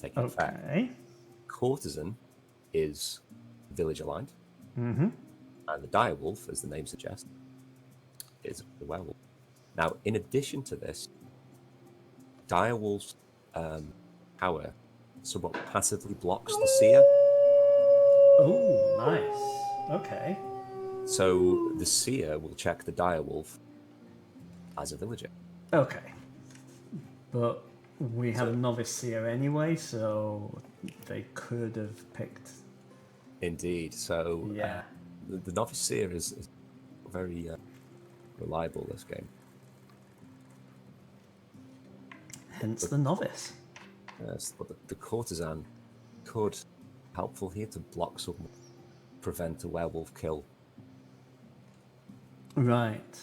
taking effect. Courtesan is village aligned, and the direwolf, as the name suggests, is the werewolf. Now, in addition to this, direwolf's power somewhat passively blocks the seer. Oh, nice. Okay. So the seer will check the direwolf as a villager. Okay. But we have a novice seer anyway, so they could have picked. Indeed. So yeah, the novice seer is very reliable this game. Hence the novice. Yes, but the courtesan could helpful here to block someone, prevent a werewolf kill. Right.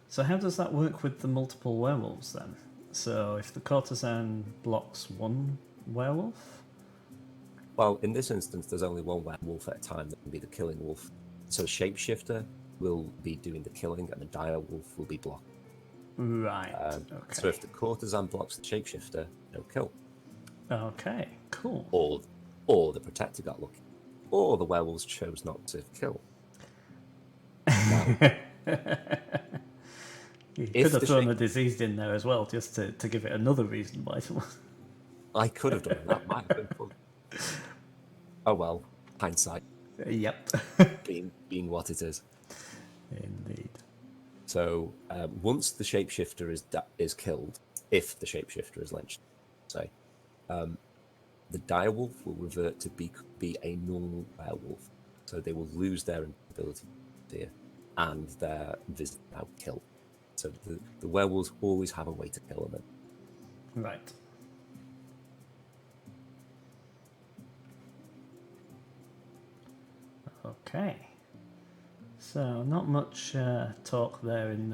So how does that work with the multiple werewolves then? So if the courtesan blocks one werewolf? Well, in this instance, there's only one werewolf at a time that can be the killing wolf. So shapeshifter will be doing the killing, and the direwolf will be blocking. Right. Okay. So if the courtesan blocks the shapeshifter, no kill. Okay. Cool. Or the protector got lucky, or the werewolves chose not to kill. You could have thrown the diseased in there as well, just to give it another reason why someone. I could have done it. That might have been fun. Oh well, hindsight. Yep. being what it is. Indeed. So once the shapeshifter is killed, if the shapeshifter is lynched, say, the direwolf will revert to be a normal werewolf. So they will lose their ability here, and their visit now kill. So the werewolves always have a way to kill them. Right. Okay. So not much talk there in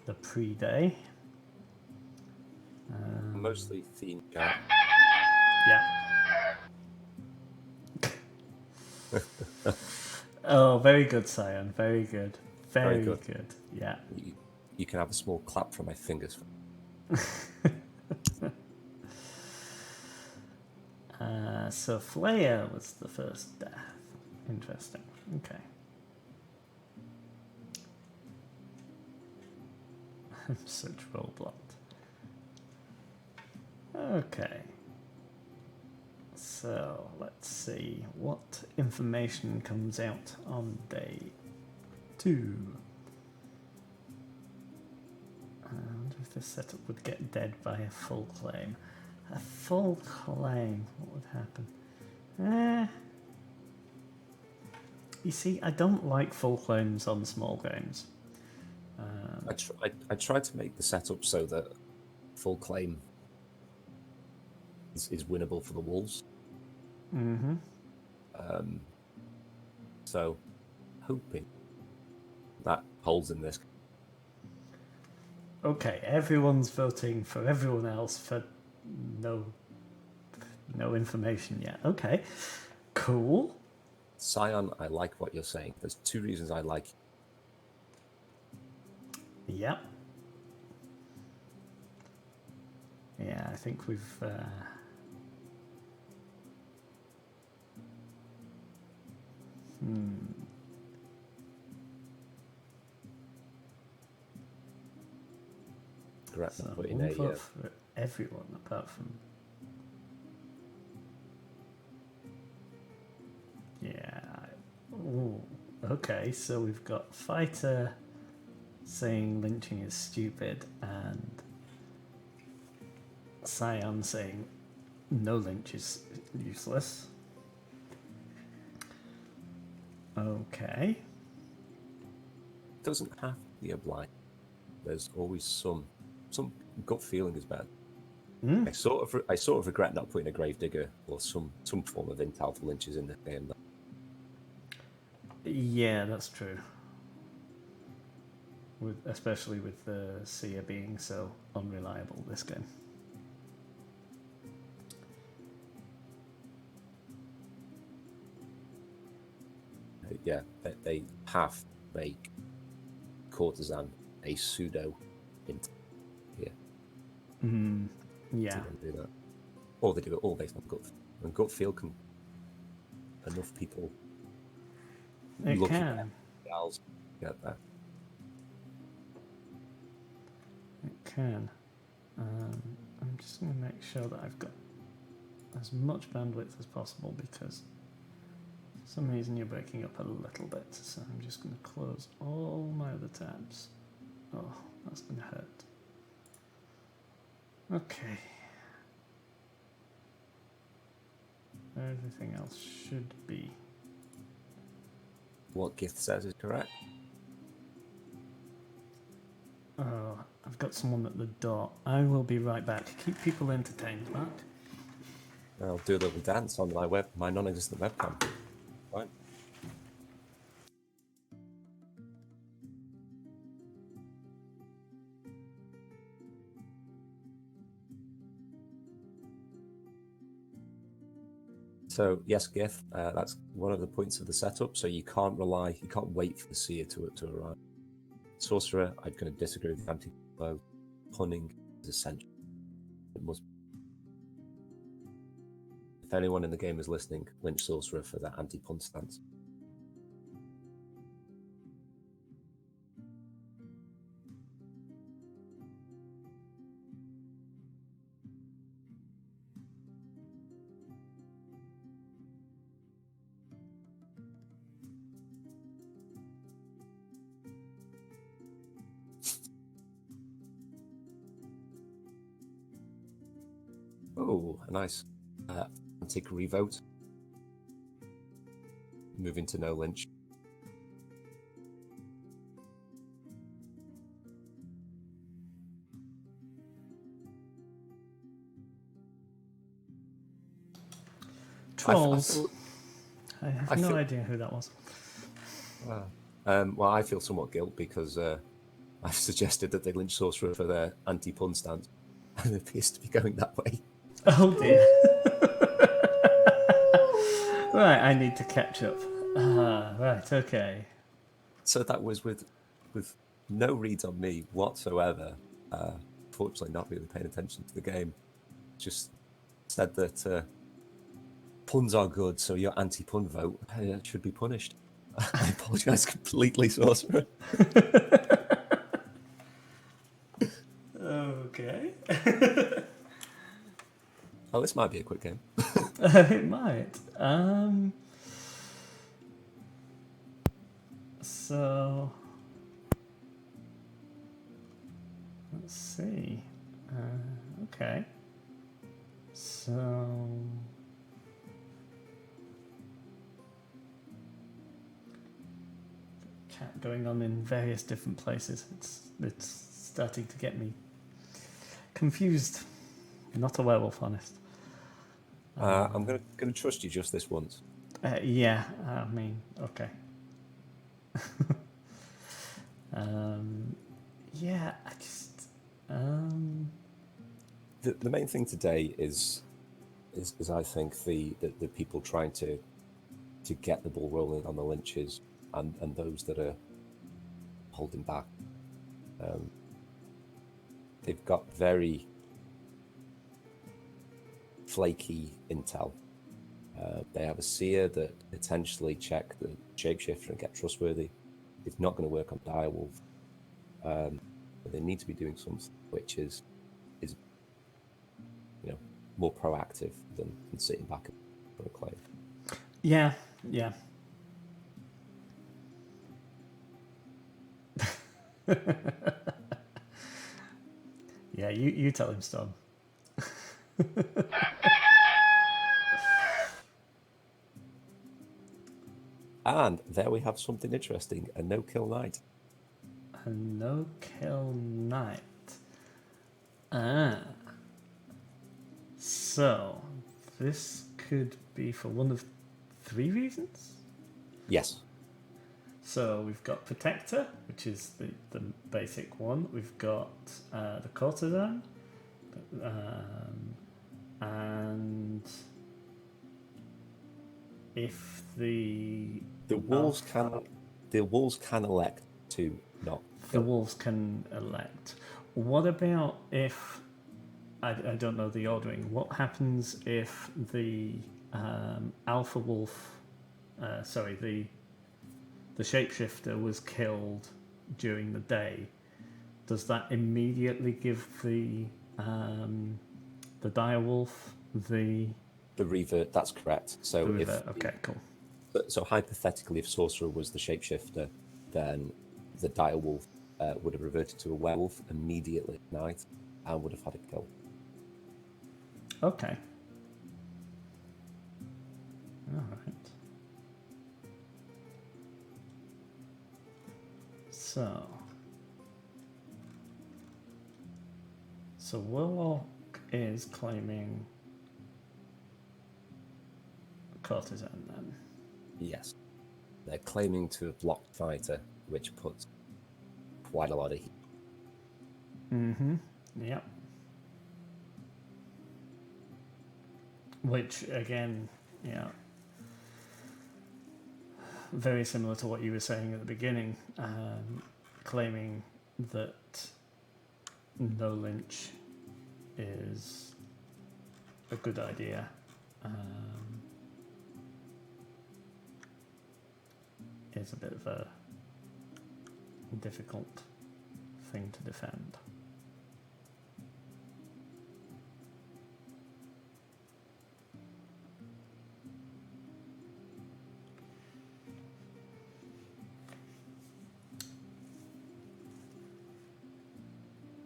the pre-day. Mostly theme chat. Yeah. Oh, very good, Sion. Very good. Very good. Yeah. You can have a small clap from my fingers. So Flaya was the first death. Interesting. Okay. Such roadblocked. Okay. So let's see what information comes out on day 2. I wonder if this setup would get dead by a full claim. A full claim, what would happen? You see, I don't like full claims on small games. I tried to make the setup so that full claim is winnable for the wolves. Mm-hmm. So, hoping that holds in this. Okay, everyone's voting for everyone else for no information yet. Okay, cool. Sion, I like what you're saying. There's 2 reasons I like. Yep. Yeah, I think we've. Correct. So Put in one vote for everyone apart from. Okay, so we've got Fighter saying lynching is stupid and Scion saying no lynch is useless. Okay. Doesn't have to be a blind. There's always some gut feeling is bad. I sort of regret not putting a gravedigger or some form of intel for lynches in the game. Yeah, that's true. Especially with the seer being so unreliable this game. Yeah, they have to make courtesan a pseudo intel here. Yeah. To do that. Or they do it all based on gut. And gut feel can enough people It look can. at gals get that. It can. I'm just going to make sure that I've got as much bandwidth as possible because for some reason you're breaking up a little bit. So I'm just going to close all my other tabs. Oh, that's going to hurt. Okay. Everything else should be. What Gift says is correct. Oh, I've got someone at the door. I will be right back. Keep people entertained, Mark. I'll do a little dance on my non-existent webcam. Right. So yes, Gith, that's one of the points of the setup. So you can't wait for the seer to arrive. Sorcerer, I'm going to disagree with anti-blow. Punning is essential. It must. If anyone in the game is listening, lynch Sorcerer for that anti-pun stance. Oh, a nice antique revote. Moving to no lynch. Trolls. I have no idea who that was. Well, I feel somewhat guilt because I've suggested that they lynch Sorcerer for their anti-pun stance, and it appears to be going that way. Oh dear. Right, I need to catch up. Right, okay. So that was with no reads on me whatsoever. Fortunately, not really paying attention to the game. Just said that puns are good, so your anti-pun vote should be punished. I apologise completely, Sorcerer. Okay. Oh, this might be a quick game. It might. So let's see. Okay. So chat going on in various different places. It's starting to get me confused. Not a werewolf, honest. I'm gonna trust you just this once. Yeah, I mean, okay. Yeah, I just. The main thing today is I think the people trying to get the ball rolling on the lynches and those that are holding back. They've got very flaky intel. They have a seer that potentially check the shapeshifter and get trustworthy. It's not going to work on direwolf. But they need to be doing something which is more proactive than sitting back for a claim. Yeah. Yeah, you tell him, Storm. And there we have something interesting, a no-kill knight. A no-kill knight. Ah. So, this could be for one of 3 reasons? Yes. So we've got Protector, which is the basic one. We've got the Courtesan, and if the wolves can elect to not. The wolves can elect. What about if I don't know the ordering? What happens if the alpha wolf, the shapeshifter was killed during the day? Does that immediately give the direwolf the revert? That's correct. So the revert? Okay, cool. So hypothetically, if sorcerer was the shapeshifter, then the direwolf would have reverted to a werewolf immediately at night and would have had a kill. Okay. All right. So Warlock is claiming Courtesan then. Yes. They're claiming to have blocked Fighter, which puts quite a lot of heat. Mm-hmm. Yep. Which, again, yeah, very similar to what you were saying at the beginning, claiming that no lynch is a good idea. Is a bit of a difficult thing to defend.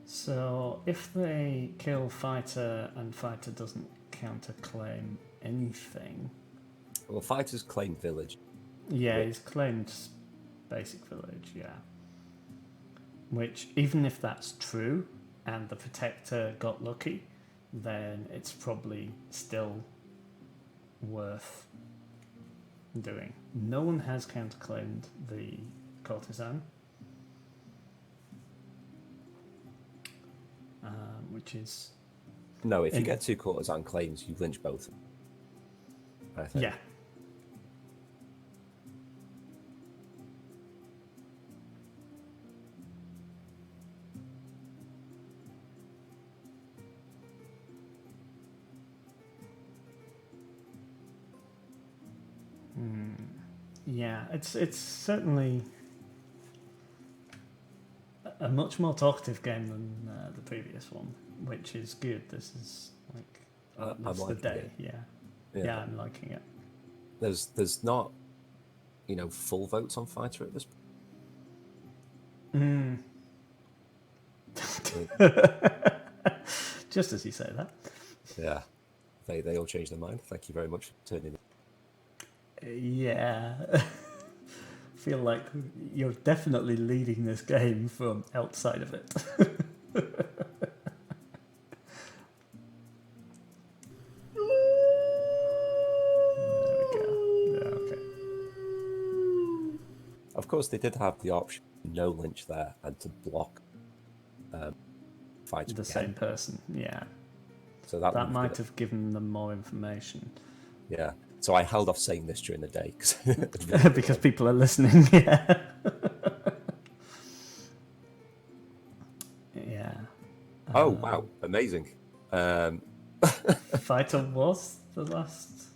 So if they kill Fighter and Fighter doesn't counterclaim anything... Well, Fighter's claimed village. Yeah, he's claimed basic village, yeah. Which, even if that's true, and the Protector got lucky, then it's probably still worth doing. No one has counterclaimed the Courtesan. Which is... No, if you get 2 Courtesan claims, you lynch both. I think. Yeah. Yeah, it's certainly a much more talkative game than the previous one, which is good. This is like I'm the day. it. Yeah, I'm liking it. There's not, full votes on Fighter at this point. Just as you say that. Yeah, they all changed their mind. Thank you very much for turning. Yeah. Feel like you're definitely leading this game from outside of it. Of course, they did have the option no lynch there and to block Fighter. The same person, yeah. So that might have given them more information. Yeah. So I held off saying this during the day because people are listening. Yeah. Yeah. Oh wow! Amazing. Fighter was the last.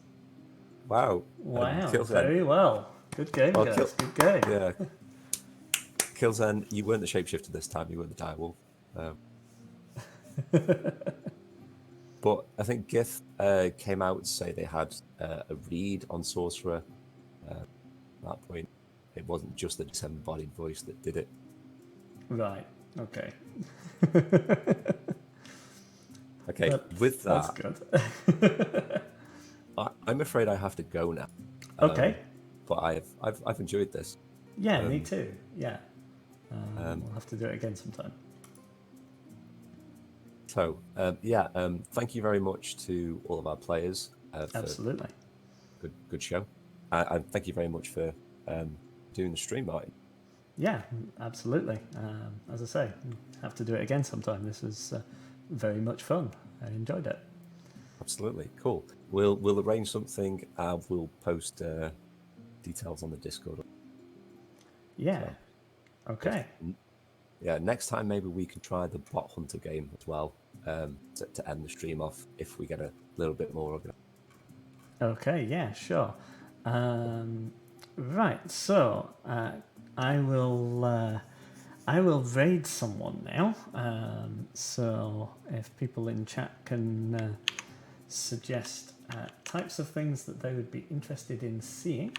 Wow. Very well. Good game, guys. Good game. Yeah. Kilzen, you weren't the shapeshifter this time. You were the direwolf. But I think Gith came out to say they had a read on Sorcerer. At that point, it wasn't just the disembodied voice that did it. Right. Okay. Okay, with That's that, good. I'm afraid I have to go now. Okay. But I've enjoyed this. Yeah, me too. Yeah. Um, We'll have to do it again sometime. So, thank you very much to all of our players for Absolutely. good show. And thank you very much for doing the stream, Martin. Yeah, absolutely. As I say, have to do it again sometime. This was very much fun. I enjoyed it. Absolutely, cool. We'll arrange something. We'll post details on the Discord. Yeah. So, Okay. yeah, next time maybe we can try the Bot Hunter game as well to end the stream off if we get a little bit more organized. Okay. Yeah. Sure. Right. So I will. I will raid someone now. So if people in chat can suggest types of things that they would be interested in seeing,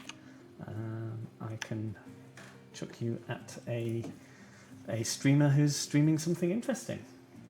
I can chuck you at a streamer who's streaming something interesting.